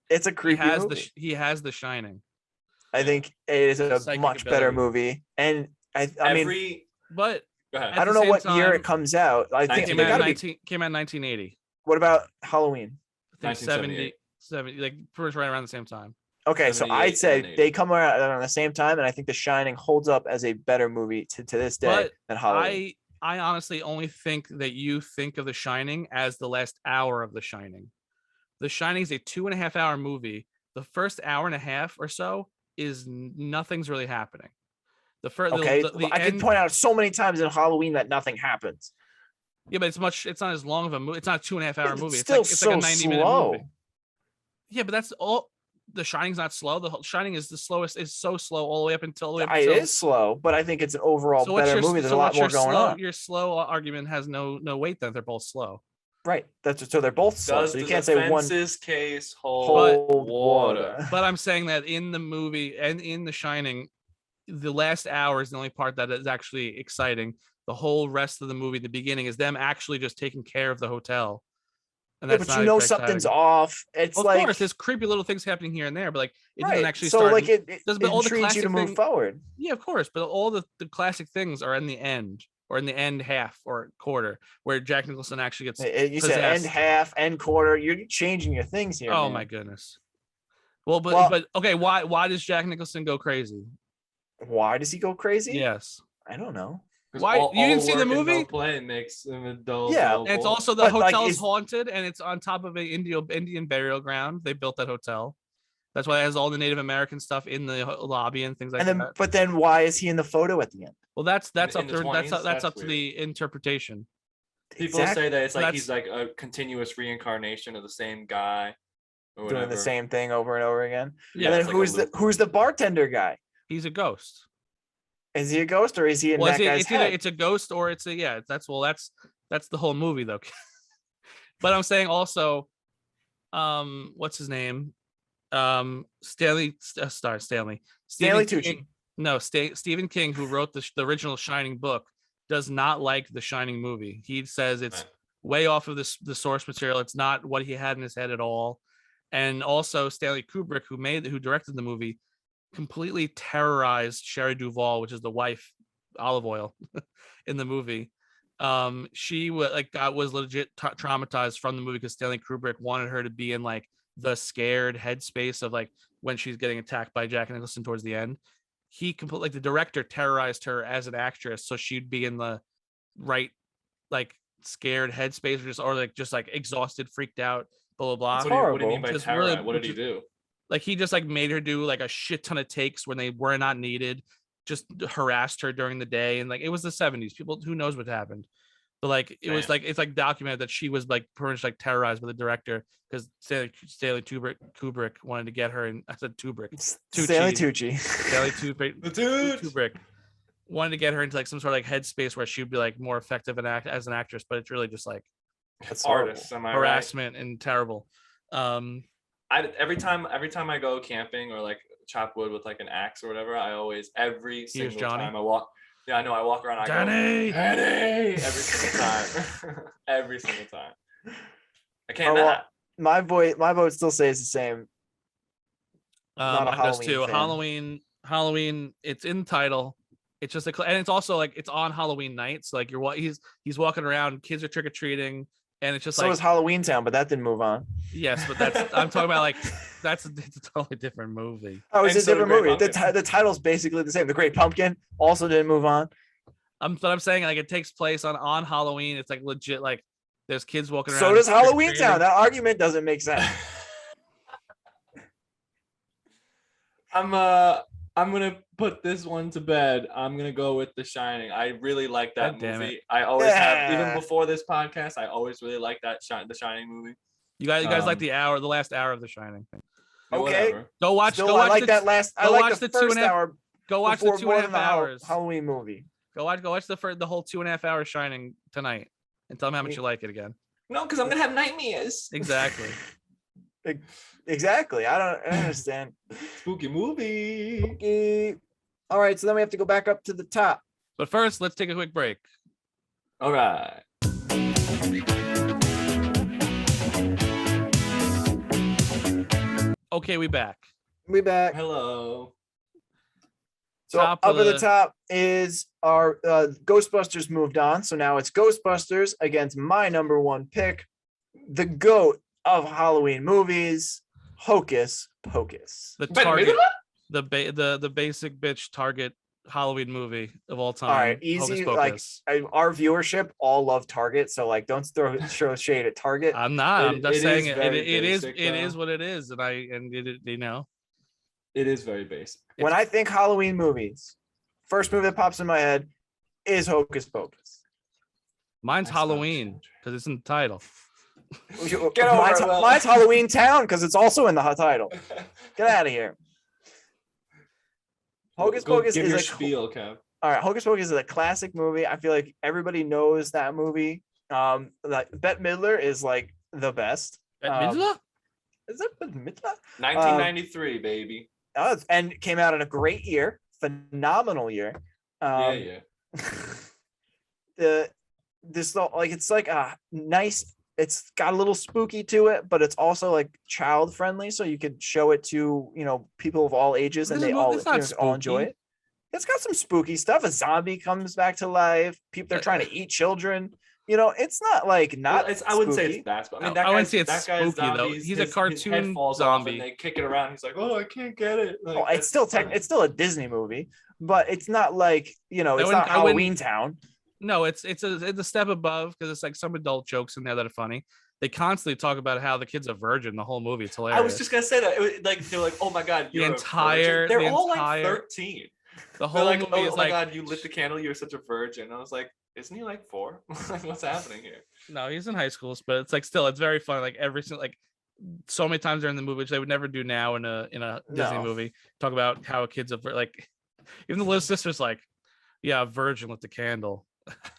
It's a creepy movie. He has The Shining. I think it is a much better movie, and I mean, but I don't know what year it comes out. I think came out in 1980. What about Halloween? I think 70, like pretty much right around the same time. Okay, so I'd say they come around the same time, and I think The Shining holds up as a better movie to this day than Halloween. I honestly only think that you think of The Shining as the last hour of The Shining. The Shining is a 2.5 hour movie. The first hour and a half or so is nothing's really happening. I can point out so many times in Halloween that nothing happens. Yeah, but it's not as long of a movie. It's not a 2.5 hour movie. It's like a 90-minute movie. Yeah, but that's all. The Shining's not slow. The Shining is the slowest. Is so slow all the way up until. It is slow, but I think it's an overall better movie. There's a lot more going on. Your slow argument has no weight. Then they're both slow. Right. So they're both slow. So you can't say one. Case hold water. But I'm saying that in the movie and in The Shining, the last hour is the only part that is actually exciting. The whole rest of the movie, the beginning, is them actually just taking care of the hotel. And that's but something's off. It's of course, there's creepy little things happening here and there, but like it doesn't actually start. So like it all the intrigues you to move forward. Yeah, of course, but all the classic things are in the end or in the end half or quarter where Jack Nicholson actually gets. You said end half, end quarter. You're changing your things here. Oh my goodness. Well, but okay, why does Jack Nicholson go crazy? Why does he go crazy? Yes, I don't know. Why you didn't see the movie? Play makes him a dull. Yeah, it's also the hotel is haunted and it's on top of an Indian burial ground. They built that hotel. That's why it has all the Native American stuff in the lobby and things like that. But then why is he in the photo at the end? Well, that's up to the interpretation. People say that it's like he's like a continuous reincarnation of the same guy, or doing the same thing over and over again. Yeah. And then who's the bartender guy? He's a ghost. Is he a ghost or is he in that guy's head? It's a ghost or it's a that's the whole movie though. But I'm saying also, what's his name? Stanley Tucci. Stephen King, who wrote the original Shining book, does not like the Shining movie. He says it's way off of the source material. It's not what he had in his head at all. And also Stanley Kubrick, who directed the movie, completely terrorized Shelley Duvall, which is the wife, Olive Oil, in the movie. She was legit traumatized from the movie because Stanley Kubrick wanted her to be in like the scared headspace of like when she's getting attacked by Jack Nicholson towards the end. He completely, the director terrorized her as an actress, so she'd be in the right like scared headspace, or just exhausted, freaked out, blah blah blah. What do you mean by terror? What did he do? Like he just made her do like a shit ton of takes when they were not needed, just harassed her during the day. And like it was the 70s. People, who knows what happened. But like it was like, it's like documented that she was like pretty much like terrorized by the director because Stanley Kubrick wanted to get her, and I said Stanley Tucci. Stanley Kubrick wanted to get her into like some sort of like headspace where she would be like more effective as an actress, but it's really just like That's artists. Am I harassment and terrible. Every time I go camping or like chop wood with like an axe or whatever, I always every single time I walk. Yeah, I know. I walk around. I go, Danny, every single time. Every single time. I can't not. My vote still stays the same. Not a Halloween too. fan. Halloween. It's in the title. It's just and it's also like it's on Halloween night. So like he's walking around, kids are trick or treating, and it's just so is Halloween Town, but that didn't move on. Yes, but I'm talking about like it's a totally different movie. Oh, it's a different movie. The title's basically the same. The Great Pumpkin also didn't move on. But I'm saying like it takes place on Halloween. It's like legit like there's kids walking around. So does Halloween Town. That argument doesn't make sense. I'm gonna put this one to bed. I'm gonna go with The Shining. I really like that movie. I always have, even before this podcast. I always really like The Shining movie. You guys like the last hour of The Shining. Okay, whatever. Go watch. Still, I like that last. I like the first hour. Go watch the 2.5 hours Halloween movie. Go watch the whole 2.5 hours Shining tonight, and tell me how much you like it again. No, because I'm gonna have nightmares. Exactly. Exactly. I don't understand. Spooky movie. Spooky. All right, so then we have to go back up to the top. But first, let's take a quick break. All right. Okay, we back. Hello. So up at the top is our Ghostbusters moved on. So now it's Ghostbusters against my number one pick, the GOAT of Halloween movies, Hocus Pocus. The Target, the basic bitch Target Halloween movie of all time. All right, easy. Like our viewership all love Target, so like don't throw shade at Target. I'm not. I'm just saying it is what it is, and you know. It is very basic. When I think Halloween movies, first movie that pops in my head is Hocus Pocus. Mine's Halloween because it's in the title. Mine's Halloween Town because it's also in the title. Get out of here. Hocus Pocus is a spiel, Kev. All right, Hocus Pocus is a classic movie. I feel like everybody knows that movie. Like Bette Midler is like the best. Bette Midler? Is it Bette Midler? 1993, baby. And came out in a great year, phenomenal year. Yeah. It's like a nice. It's got a little spooky to it, but it's also like child friendly, so you could show it to people of all ages, and they all enjoy it. It's got some spooky stuff. A zombie comes back to life. People they're trying to eat children. It's not like not. Well, I wouldn't say it's that. I mean, I wouldn't say it's spooky though. He's a cartoon his head falls zombie. off and they kick it around. He's like, "Oh, I can't get it." Like, it's still a Disney movie, but it's not like it's not Halloween Town. No, it's a step above because it's like some adult jokes in there that are funny. They constantly talk about how the kid's a virgin the whole movie. It's hilarious. I was just gonna say that. They're like, "Oh my god, you're they're all like 13." The whole like, movie "Oh is my like, god, you lit the candle. You're such a virgin." I was like, "Isn't he like 4? Like, what's happening here?" No, he's in high school, but it's like still, it's very fun. Like every single so many times during the movie, which they would never do now in a Disney movie. Talk about how a kid's even the little sister's like, "Yeah, a virgin lit the candle."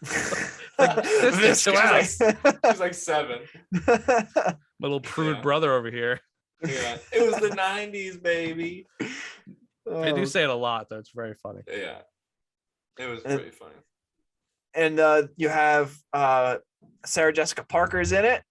She's like 7. My little prude brother over here. Yeah, it was the 90s, baby. They do say it a lot, though. It's very funny. Yeah, it was pretty funny. And you have Sarah Jessica Parker's in it.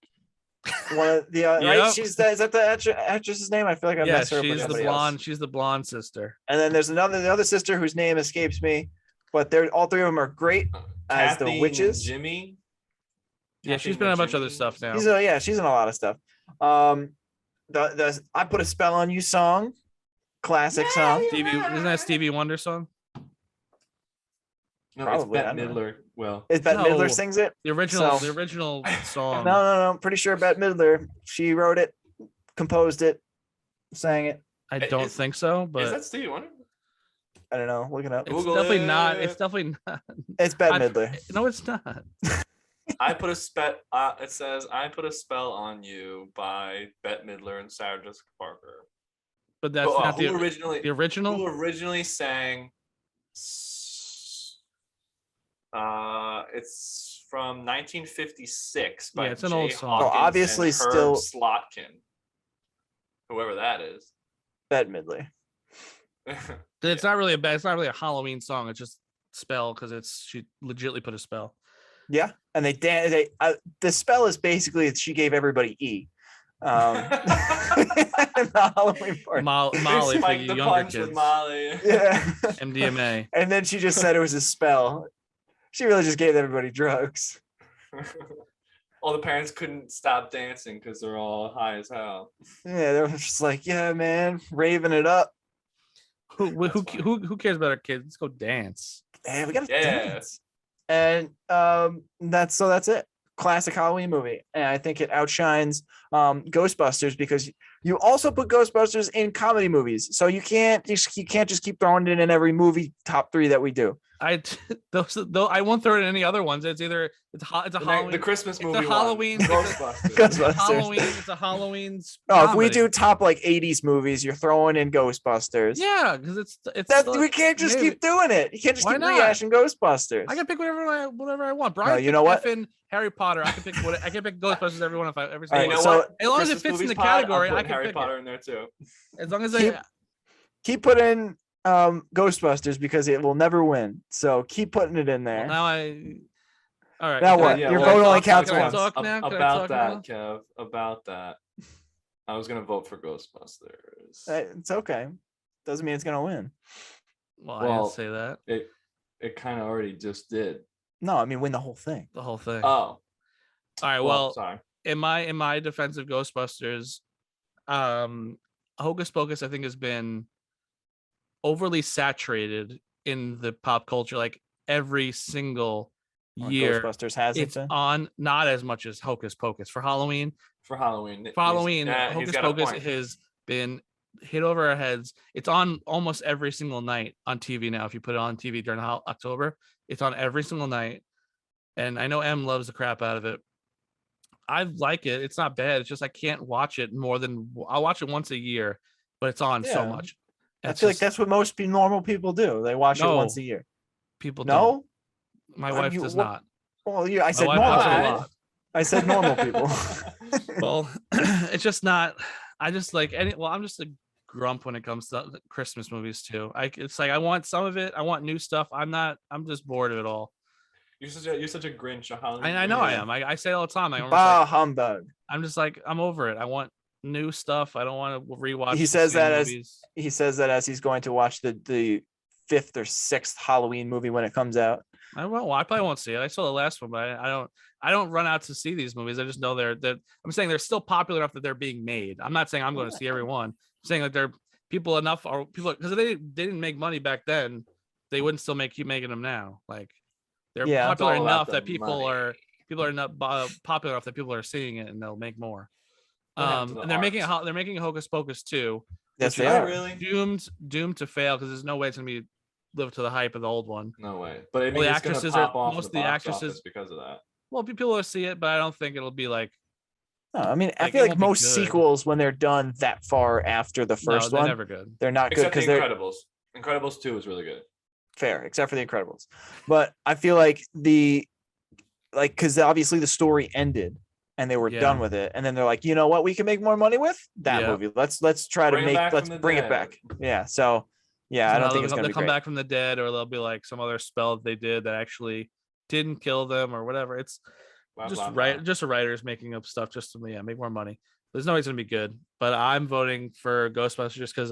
One of the right? Is that the actress's name? I feel like I messed her up. She's the blonde. She's the blonde sister. And then there's the other sister whose name escapes me, but all three of them are great as Kathy the witches. Jimmy. Yeah, she's been in a bunch of other stuff now. She's in a lot of stuff. The I Put a Spell on You song, classic song. Isn't that Stevie Wonder song? No, probably, it's Bette Midler. Well, Bette Midler sings it. The original song. No. I'm pretty sure Bette Midler. She wrote it, composed it, sang it. I don't think so, but is that Stevie Wonder? I don't know. Look it up. It's definitely not. It's definitely not. It's Bette Midler. No, it's not. I put a spell. It says "I Put a Spell on You" by Bette Midler and Sarah Jessica Parker. But that's not the original. Who originally sang? It's from 1956 by it's an Jay old song. Hawkins obviously and Herb still- Slotkin, whoever that is. Bette Midley. It's not really a Halloween song. It's just spell because she legitimately put a spell. Yeah, and the spell is basically she gave everybody E. The Halloween party. Molly for Spike you the younger punch kids. with Molly. Yeah. MDMA. And then she just said it was a spell. She really just gave everybody drugs. All the parents couldn't stop dancing because they're all high as hell. Yeah, they were just like, yeah, man, raving it up. Who cares about our kids? Let's go dance. Hey, we gotta dance. And that's it. Classic Halloween movie, and I think it outshines Ghostbusters because you also put Ghostbusters in comedy movies, so you can't just keep throwing it in every movie top 3 that we do. I won't throw it in any other ones. It's either it's a Halloween, the Christmas movie, it's a Halloween, Ghostbusters. It's a Halloween. No, if we do top like 80s movies, you're throwing in Ghostbusters. Yeah, because it's we can't just keep doing it. You can't just keep rehashing Ghostbusters. I can pick whatever I want. Brian, no, you know what? Harry Potter. I can pick Ghostbusters. Everyone, if I ever say. Right, You know so, what? As long as it fits in the category, I can Harry pick Potter it. in there too. As long as keep putting Ghostbusters because it will never win. So keep putting it in there. All right. Now what? Your vote only counts once. About that, Kev. About that. I was gonna vote for Ghostbusters. It's okay. Doesn't mean it's gonna win. Well, I didn't say that. It kind of already just did. No, I mean win the whole thing. The whole thing. Oh. All right. Well, sorry. In my defense of Ghostbusters, Hocus Pocus I think has been overly saturated in the pop culture. Like every single year, Ghostbusters has it's on, not as much as Hocus Pocus for Halloween. Hocus Pocus has been hit over our heads. It's on almost every single night on TV now. If you put it on TV during October, it's on every single night. And I know M loves the crap out of it. I like it. It's not bad. It's just I can't watch it more than I'll watch it once a year, but it's on so much. I feel like that's what most normal people do. They watch it once a year. People don't. My wife does not. Well, yeah, I said normal. I said normal people. Well, it's just not. I just like any. Well, I'm just a grump when it comes to Christmas movies too. It's like I want some of it. I want new stuff. I'm just bored of it all. You're such a Grinch. I know I am. I say it all the time. Humbug. I'm just like I'm over it. I want new stuff. I don't want to rewatch. He says that as he's going to watch the 5th or 6th Halloween movie when it comes out. I probably won't see it. I saw the last one, but I don't run out to see these movies. I just know I'm saying they're still popular enough that they're being made. I'm not saying I'm going to see every one. I'm saying that they're people enough or people because they didn't make money back then, they wouldn't still keep making them now. Like they're popular enough that people are not popular enough that people are seeing it and they'll make more. And they're making a Hocus Pocus 2. Yes, they are really doomed to fail because there's no way it's gonna be live to the hype of the old one. No way. But I mean, the actresses most of the actresses because of that. Well, people will see it, but I don't think it'll be like. No, I mean, I feel like most sequels, when they're done that far after the first one, never good. They're not good because they're Incredibles. Incredibles 2 is really good. Fair, except for the Incredibles. But I feel like because obviously the story ended and they were done with it, and then they're like, you know what, we can make more money with that movie. Let's try to bring it back. Yeah. So yeah, I don't think it's gonna be come back from the dead, or they'll be like some other spell that they did that actually didn't kill them or whatever. It's just a writers making up stuff just to make more money. There's no way it's gonna be good, but I'm voting for Ghostbusters just because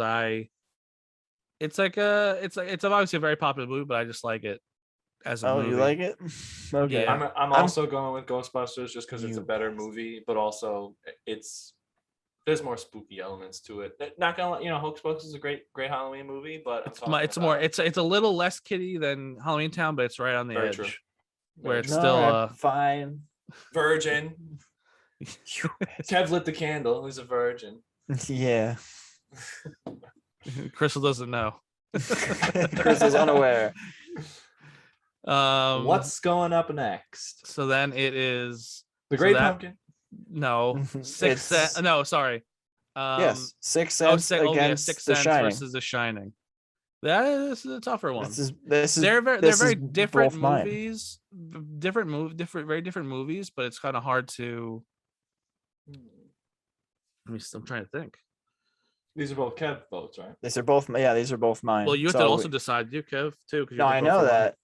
it's obviously a very popular movie, but I just like it as a movie. You like it? Okay. Yeah. I'm also going with Ghostbusters just because it's a better movie, but also there's more spooky elements to it. Not gonna, Hocus Pocus is a great Halloween movie, but it's a little less kiddie than Halloween Town, but it's right on the edge. True. Where it's still fine. Virgin. Kev lit the candle. He's a virgin. Yeah. Crystal doesn't know. Crystal's unaware. What's going up next? So then it is The Great Pumpkin. No, Sixth Sense. No, sorry. Yes, Sixth Sense against Sixth The Sense Shining versus The Shining. This is a tougher one. They're very different movies, very different movies, but it's kind of hard to. I'm trying to think. These are both Kev votes, right? These are both mine. Well, you have to also decide, you Kev, too. No, I know that.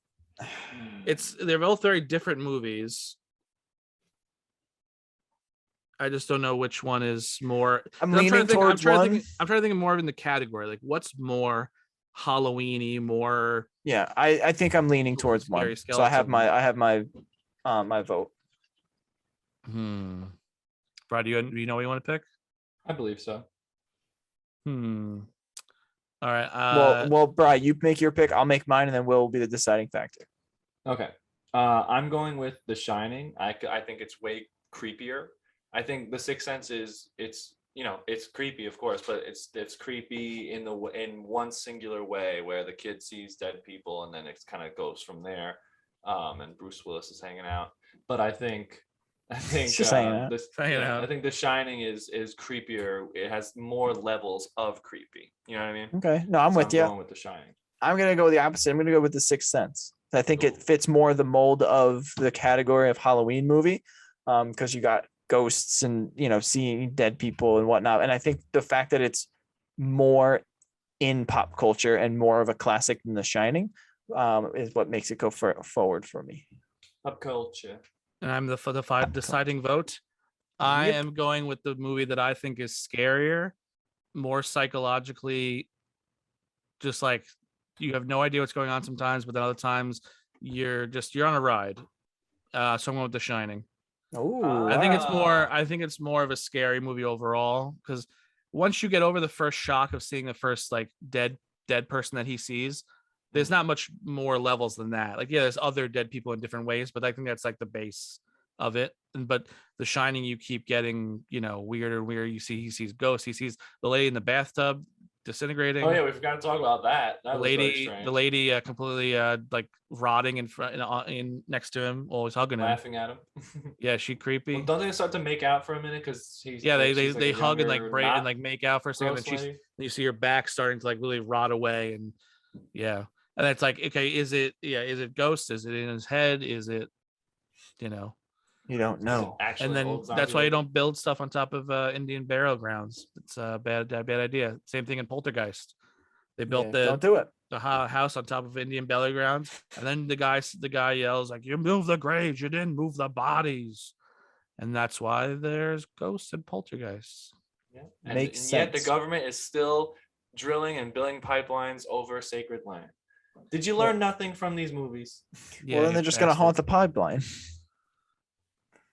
They're both very different movies. I just don't know which one is more. I'm leaning towards one. I'm trying to think more in the category, like what's more Halloween-y, more. Yeah, I think I'm leaning towards one. So I have my vote. Brad, do you know what you want to pick? I believe so. All right. Well, Brian, you make your pick. I'll make mine, and then Will will be the deciding factor. Okay. I'm going with The Shining. I think it's way creepier. I think The Sixth Sense it's creepy, of course, but it's creepy in one singular way where the kid sees dead people and then it kind of goes from there. And Bruce Willis is hanging out. But I think I think The Shining is creepier. It has more levels of creepy. You know what I mean? Okay. No, I'm with you. I'm going with The Shining. I'm gonna go the opposite. I'm gonna go with The Sixth Sense. I think it fits more the mold of the category of Halloween movie, because you got ghosts and seeing dead people and whatnot. And I think the fact that it's more in pop culture and more of a classic than The Shining is what makes it go forward for me. Pop culture. And I'm the deciding vote. I am going with the movie that I think is scarier, more psychologically, just like you have no idea what's going on sometimes, but then other times you're on a ride. So I'm going with The Shining. I think it's more of a scary movie overall, because once you get over the first shock of seeing the first like dead person that he sees, there's not much more levels than that. Like, yeah, there's other dead people in different ways, but I think that's like the base of it. But The Shining, you keep getting, weirder and weirder. He sees ghosts. He sees the lady in the bathtub disintegrating. Oh yeah, we forgot to talk about that. The lady completely like rotting in front in next to him, always hugging him, laughing at him. Yeah, she creepy. Well, don't they start to make out for a minute because he's they hug and like braid and like make out for a second, and you see her back starting to like really rot away, and and it's like, okay, is it ghost? Is it in his head? Is it you don't know. And then that's why you don't build stuff on top of Indian burial grounds. It's a bad idea. Same thing in Poltergeist. They built don't do it. The house on top of Indian burial grounds, and then the guy yells like, "You moved the graves, you didn't move the bodies," and that's why there's ghosts and poltergeists. Yeah, and yet the government is still drilling and building pipelines over sacred land. Did you learn nothing from these movies? Well, then they're just gonna haunt the pipeline.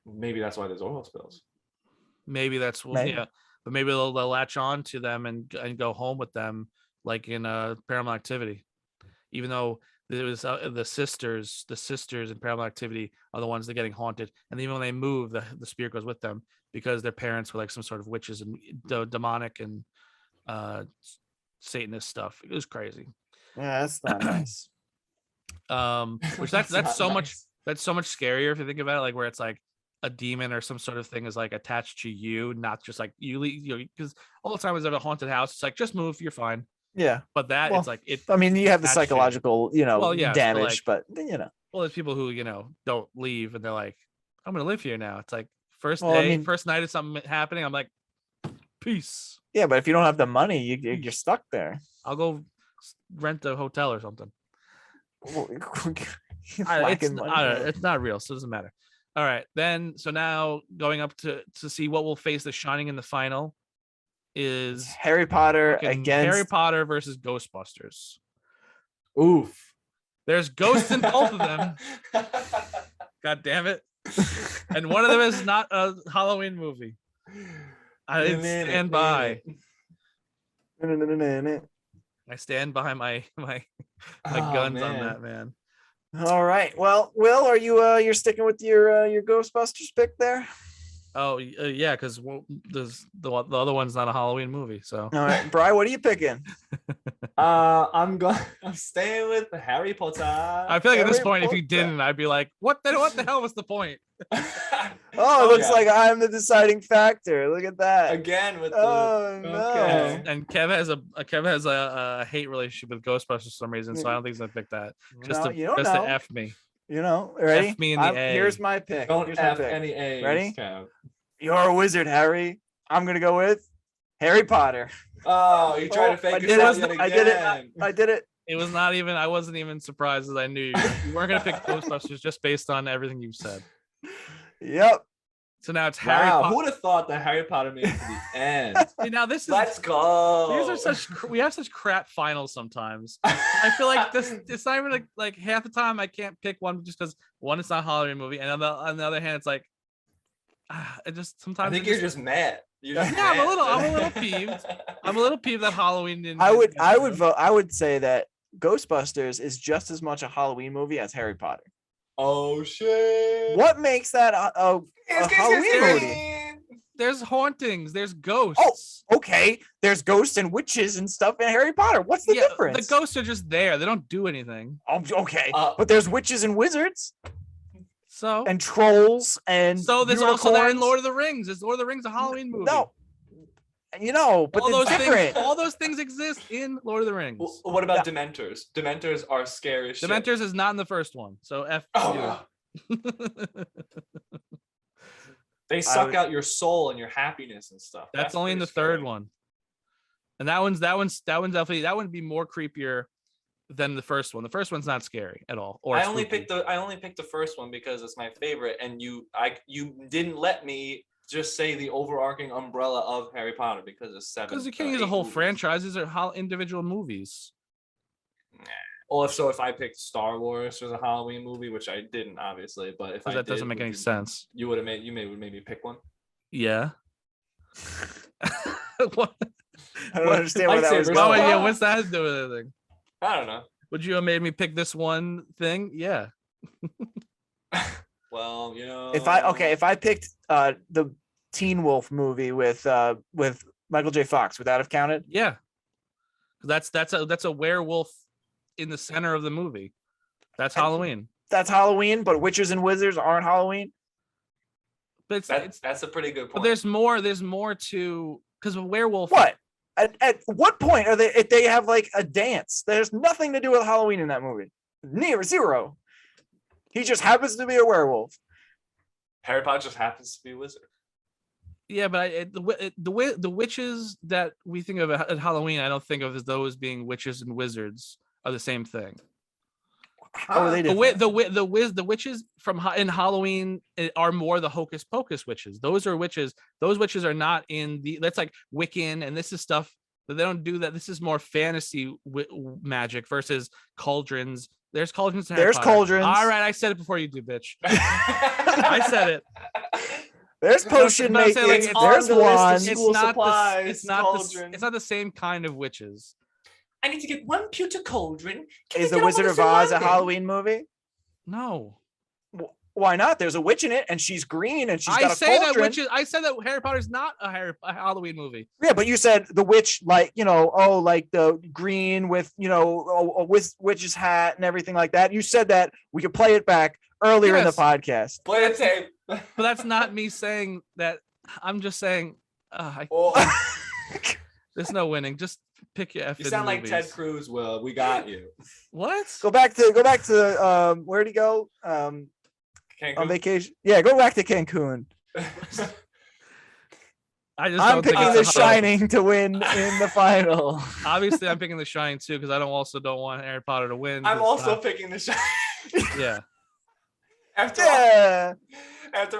Maybe that's why there's oil spills. Maybe that's but maybe they'll latch on to them and go home with them, like in Paranormal Activity. Even though there was the sisters in Paranormal Activity are the ones that are getting haunted, and even when they move, the spirit goes with them because their parents were like some sort of witches and demonic and Satanist stuff. It was crazy. Yeah, that's not nice. Which that's so much scarier if you think about it, like where it's like a demon or some sort of thing is like attached to you, not just like you because all the time is at a haunted house, it's like just move, you're fine. Yeah, but it's like it. I mean, you have the psychological, damage, but well, there's people who don't leave and they're like, I'm gonna live here now. It's like first night of something happening, I'm like, peace. Yeah, but if you don't have the money, you're stuck there. I'll go rent a hotel or something. It's not real, so it doesn't matter. All right, then. So now going up to see what will face The Shining in the final is Harry Potter versus Ghostbusters. Oof. There's ghosts in both of them. God damn it. And one of them is not a Halloween movie. I stand by. I stand by my guns on that, man. All right. Well, Will, are you're sticking with your Ghostbusters pick there? Oh yeah, because the other one's not a Halloween movie. So all right, Brian, what are you picking? I'm staying with Harry Potter. I feel like at this point, if you didn't, I'd be like, what the hell was the point? Oh, it looks like I'm the deciding factor. Look at that. Again with the. Oh no. Okay. And Kev has a hate relationship with Ghostbusters for some reason, so I don't think he's gonna pick that. Just to F me. You know, ready? F me in the A. Here's my pick. Don't Here's F my pick. any A's. Ready? Kev. You're a wizard, Harry. I'm gonna go with Harry Potter. Oh, you tried to fake yourself yet again. I did it. It was not even. I wasn't even surprised as I knew you weren't gonna pick Ghostbusters just based on everything you've said. Yep. So now it's Harry Wow, Potter. who would have thought that Harry Potter made it to the end? See, now this is. Let's go. These are such. We have such crap finals sometimes. I feel like this. It's not even like half the time I can't pick one just because one, it's not a Halloween movie, and on the other hand, it's like. It just sometimes. I think you're just mad. You're just yeah, mad. I'm a little peeved. I'm a little peeved that Halloween didn't. I would vote. I would say that Ghostbusters is just as much a Halloween movie as Harry Potter. Oh shit! What makes that a Halloween movie? There's hauntings. There's ghosts. Oh, okay. There's ghosts and witches and stuff in Harry Potter. What's the difference? The ghosts are just there. They don't do anything. Oh, okay. But there's witches and wizards. So and trolls and so there's also that in Lord of the Rings. Is Lord of the Rings a Halloween movie? No. But all it's different. All those things exist in Lord of the Rings. What about Dementors? Dementors are scary as shit. Dementors is not in the first one. So F. Oh. They suck out your soul and your happiness and stuff. That's only in the third one. And that one's definitely that would be more creepier than the first one. The first one's not scary at all. Or I only picked the first one because it's my favorite, and you didn't let me just say the overarching umbrella of Harry Potter because it's 7. Because you can't use a whole franchise. These are individual movies. Well, if I picked Star Wars as a Halloween movie, which I didn't, obviously, but if that doesn't make any sense. You would have made me pick one. Yeah. What? I don't understand why that was going. Oh, yeah, what's that to do with anything? I don't know. Would you have made me pick this one thing? Yeah. Well, if I picked the Teen Wolf movie with Michael J. Fox, would that have counted? Yeah. That's a werewolf in the center of the movie. That's Halloween. That's Halloween, but witches and wizards aren't Halloween. But that's a pretty good point. But there's more to because a werewolf. What? At what point are they? If they have like a dance, there's nothing to do with Halloween in that movie. Zero. He just happens to be a werewolf. Harry Potter just happens to be a wizard. Yeah, but the witches that we think of at Halloween, I don't think of as those being witches and wizards are the same thing. How are they different? The witches in Halloween are more the hocus pocus witches. Those are witches. Those witches are not that's like Wiccan, and this is stuff that they don't do. That this is more fantasy magic versus cauldrons. There's cauldrons. There's cauldrons. All right, I said it before you do, bitch. I said it. There's potion making. There's wands. It's not the same kind of witches. I need to get one pewter cauldron. Is The Wizard of Oz a Halloween movie? No. Why not? There's a witch in it, and she's green, and she's got a cauldron. I said that Harry Potter's not a Halloween movie. Yeah, but you said the witch, like like the green with a witch's hat and everything like that. You said that. We could play it back earlier in the podcast. Play the tape. But that's not me saying that. I'm just saying. There's no winning. Just pick your F. You sound like Ted Cruz. Will we got you? What? Go back to where'd he go? Cancun? On vacation. Yeah, go back to Cancun. I'm picking The Shining to win in the final. Obviously, I'm picking The Shining too because I don't want Harry Potter to win. I'm also picking The Shining. Yeah. After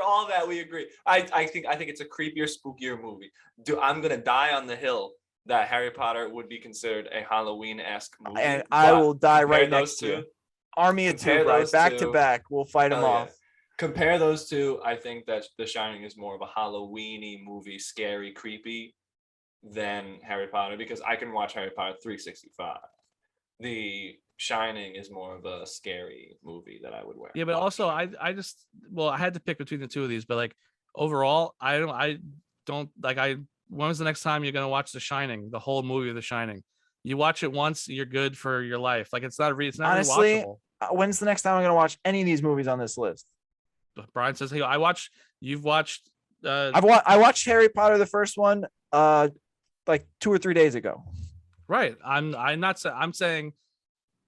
all that, we agree. I think it's a creepier, spookier movie. I'm gonna die on the hill that Harry Potter would be considered a Halloween-esque movie. And I will die right next to you. Army of two, right? Back to back. We'll fight them off. Yeah. Compare those two. I think that The Shining is more of a Halloween-y movie, scary, creepy, than Harry Potter, because I can watch Harry Potter 365. The Shining is more of a scary movie that I would wear. Yeah, but also I had to pick between the two of these, but like overall, I don't when was the next time you're gonna watch The Shining, the whole movie of The Shining? You watch it once, you're good for your life. Like it's not honestly, rewatchable. When's the next time I'm gonna watch any of these movies on this list? Brian says, "Hey, you've watched." I watched Harry Potter, the first one, like 2 or 3 days ago. Right. I'm not. I'm saying.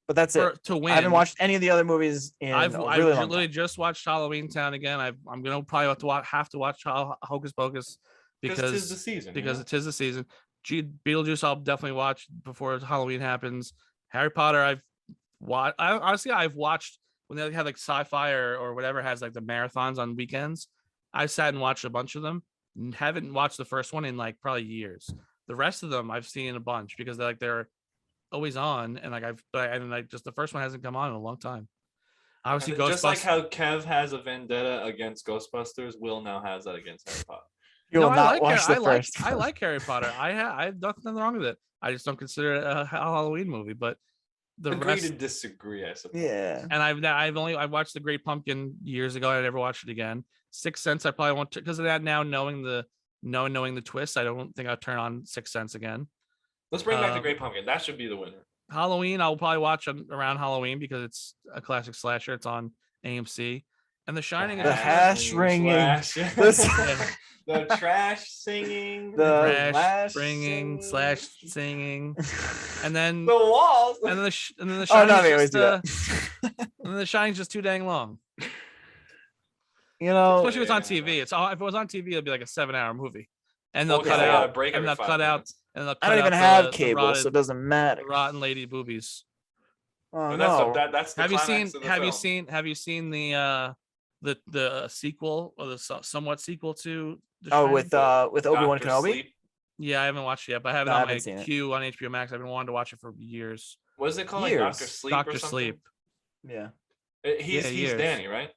But that's it. To win. I haven't watched any of the other movies in I've a really long literally time. just watched Halloween Town again. I'm gonna probably have to watch Hocus Pocus because it is the season. It is the season. Beetlejuice I'll definitely watch before Halloween happens. Harry Potter I've watched. I've watched when they have like sci-fi or whatever has like the marathons on weekends. I sat and watched a bunch of them. Haven't watched the first one in like probably years. The rest of them I've seen a bunch because they're always on, and just the first one hasn't come on in a long time. Obviously, Ghostbusters. Just like how Kev has a vendetta against Ghostbusters, Will now has that against Harry Potter. You will not watch the first. I like Harry Potter. I have nothing wrong with it. I just don't consider it a Halloween movie. But the Agree rest to disagree, I suppose. Yeah. And I watched The Great Pumpkin years ago. I never watched it again. Sixth Sense. I probably won't because of that. Now knowing the twist, I don't think I'll turn on Sixth Sense again. Let's bring back The Great Pumpkin. That should be the winner. Halloween, I'll probably watch around Halloween because it's a classic slasher. It's on AMC. And The Shining. The hash ringing. The trash singing. The trash ringing / singing. And then the walls. And then the Shining. Oh no, they always do that. And then The Shining's just too dang long. You know, especially if it's on TV. If it was on TV, it'd be like a 7-hour movie. And they'll cut out. And they'll cut out. And I don't even have cable, so it doesn't matter. Rotten lady boobies. Oh no! That's the have you seen? Have you seen the sequel or the somewhat sequel to? With Obi-Wan Kenobi. Sleep? Yeah, I haven't watched it yet, but I have it on my queue on HBO Max. I've been wanting to watch it for years. What is it called? Like Doctor Sleep. Doctor Sleep. Yeah. He's Danny, right?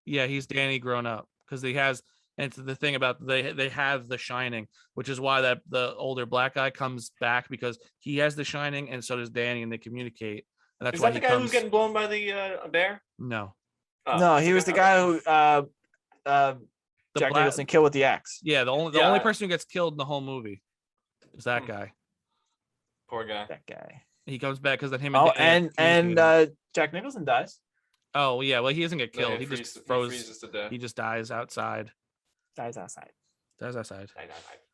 Yeah, he's Danny grown up because he has. And it's the thing about they have The Shining, which is why the older black guy comes back because he has The Shining and so does Danny, and they communicate. And that's is that the guy who's getting blown by the bear? No. Oh, no, he was the guy who Jack Nicholson killed with the axe. Yeah, the only person who gets killed in the whole movie is that guy. Poor guy. That guy. He comes back because then him and Jack Nicholson dies. Oh yeah, well he doesn't get killed. No, he just froze. He freezes to death. He just dies outside. Dies outside.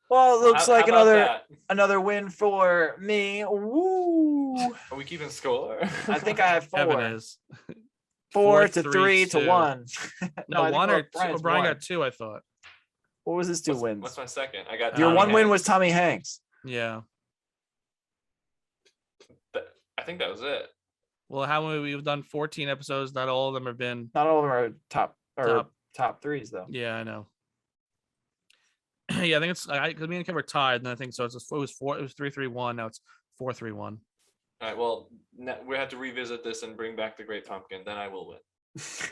Well, it looks like another win for me. Woo! Are we keeping score? I think I have 4. Kevin is 4 to 3 to 1. No, 1 or 2. Brian got 2, I thought. What was his 2 wins? What's my second? I got your 1 win was Tommy Hanks. Yeah. I think that was it. Well, how many we've done 14 episodes? Not all of them have been. Not all of them are top 3s though. Yeah, I know. Yeah, I think it's because me and Kev are tied, and I think so. It was 3-3-1. Now it's 4-3-1. All right. Well, we have to revisit this and bring back The Great Pumpkin. Then I will win.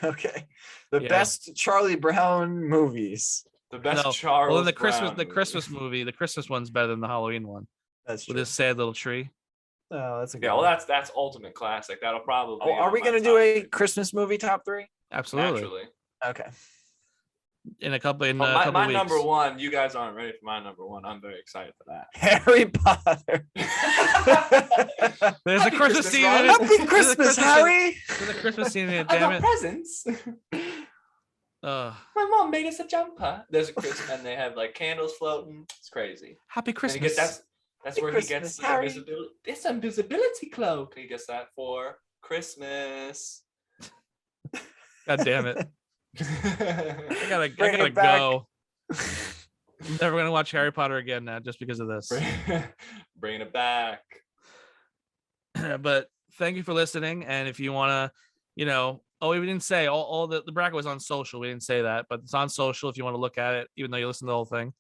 Okay. The best Charlie Brown movies. The best Charlie. Well, the Christmas movie, the Christmas one's better than the Halloween one. That's true. With this sad little tree. Oh, that's a good one. Well, that's ultimate classic. That'll probably. Oh, are we gonna do a Christmas movie top 3? Absolutely. Naturally. Okay. In a couple weeks. My number 1. You guys aren't ready for my number 1. I'm very excited for that. Harry Potter. There's a Christmas scene. Happy Christmas, Harry. There's a Christmas scene in it. I Damn got it. presents. My mom made us a jumper. There's a Christmas, and they have like candles floating. It's crazy. Happy Christmas. That's where he gets the invisibility. This invisibility cloak. He gets that for Christmas. God damn it. I gotta go. I'm never gonna watch Harry Potter again now just because of this. Bringing it back. But thank you for listening. And if you wanna, we didn't say all the bracket was on social. We didn't say that, but it's on social if you want to look at it, even though you listen to the whole thing.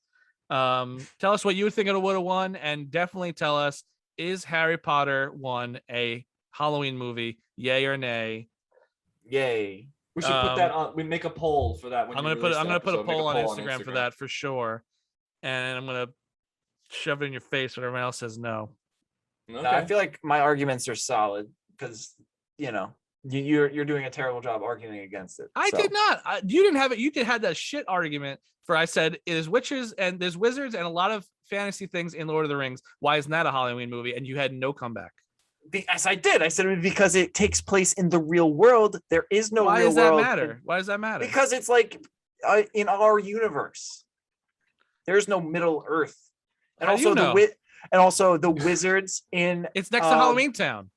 Tell us what you would think it would have won, and definitely tell us, is Harry Potter 1 a Halloween movie? Yay or nay? Yay. We should put that on. We make a poll for that. I'm gonna put a poll on Instagram for that for sure, and I'm gonna shove it in your face when everyone else says no. Okay. No, I feel like my arguments are solid because you're doing a terrible job arguing against it. I did not. You didn't have it. You had that shit argument for I said there's witches and there's wizards and a lot of fantasy things in Lord of the Rings. Why isn't that a Halloween movie? And you had no comeback. As I did. I said because it takes place in the real world. There is no Why real does that world. matter? Why does that matter? Because it's like in our universe, there's no Middle Earth, and How do also you know? and also the wizards in It's next to Halloween Town.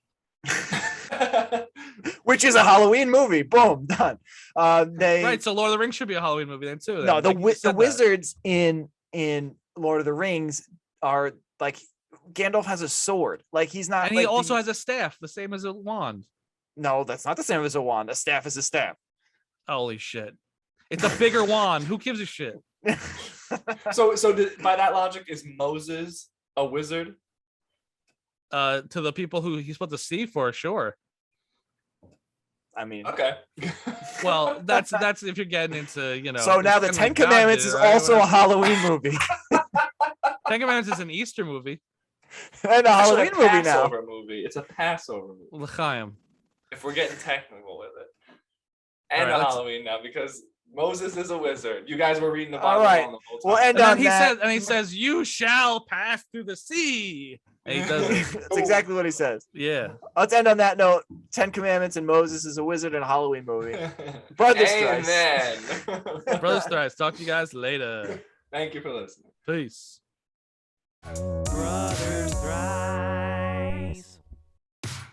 which is a Halloween movie. Boom, done. Right, so Lord of the Rings should be a Halloween movie then too. No, Then. the wizards in Lord of the Rings are like Gandalf has a sword. Like he's not. And like he also has a staff, the same as a wand. No, that's not the same as a wand. A staff is a staff. Holy shit! It's a bigger wand. Who gives a shit? So by that logic, is Moses a wizard? To the people who he's supposed to see for sure. I mean, okay. Well, that's if you're getting into, you know. So now the Ten Commandments is also a Halloween movie. Ten Commandments is an Easter movie. And a Halloween movie now. Passover movie. It's a Passover movie. L'chaim. If we're getting technical with it. And All right, Halloween now, because Moses is a wizard. You guys were reading the Bible All right. the whole time. We'll end And on then that. he says, "You shall pass through the sea." And he does it. That's exactly what he says. Yeah. Let's end on that note. 10 Commandments and Moses is a wizard in a Halloween movie. Brothers Thrice. Amen. Brothers Thrice. Talk to you guys later. Thank you for listening. Peace. Brothers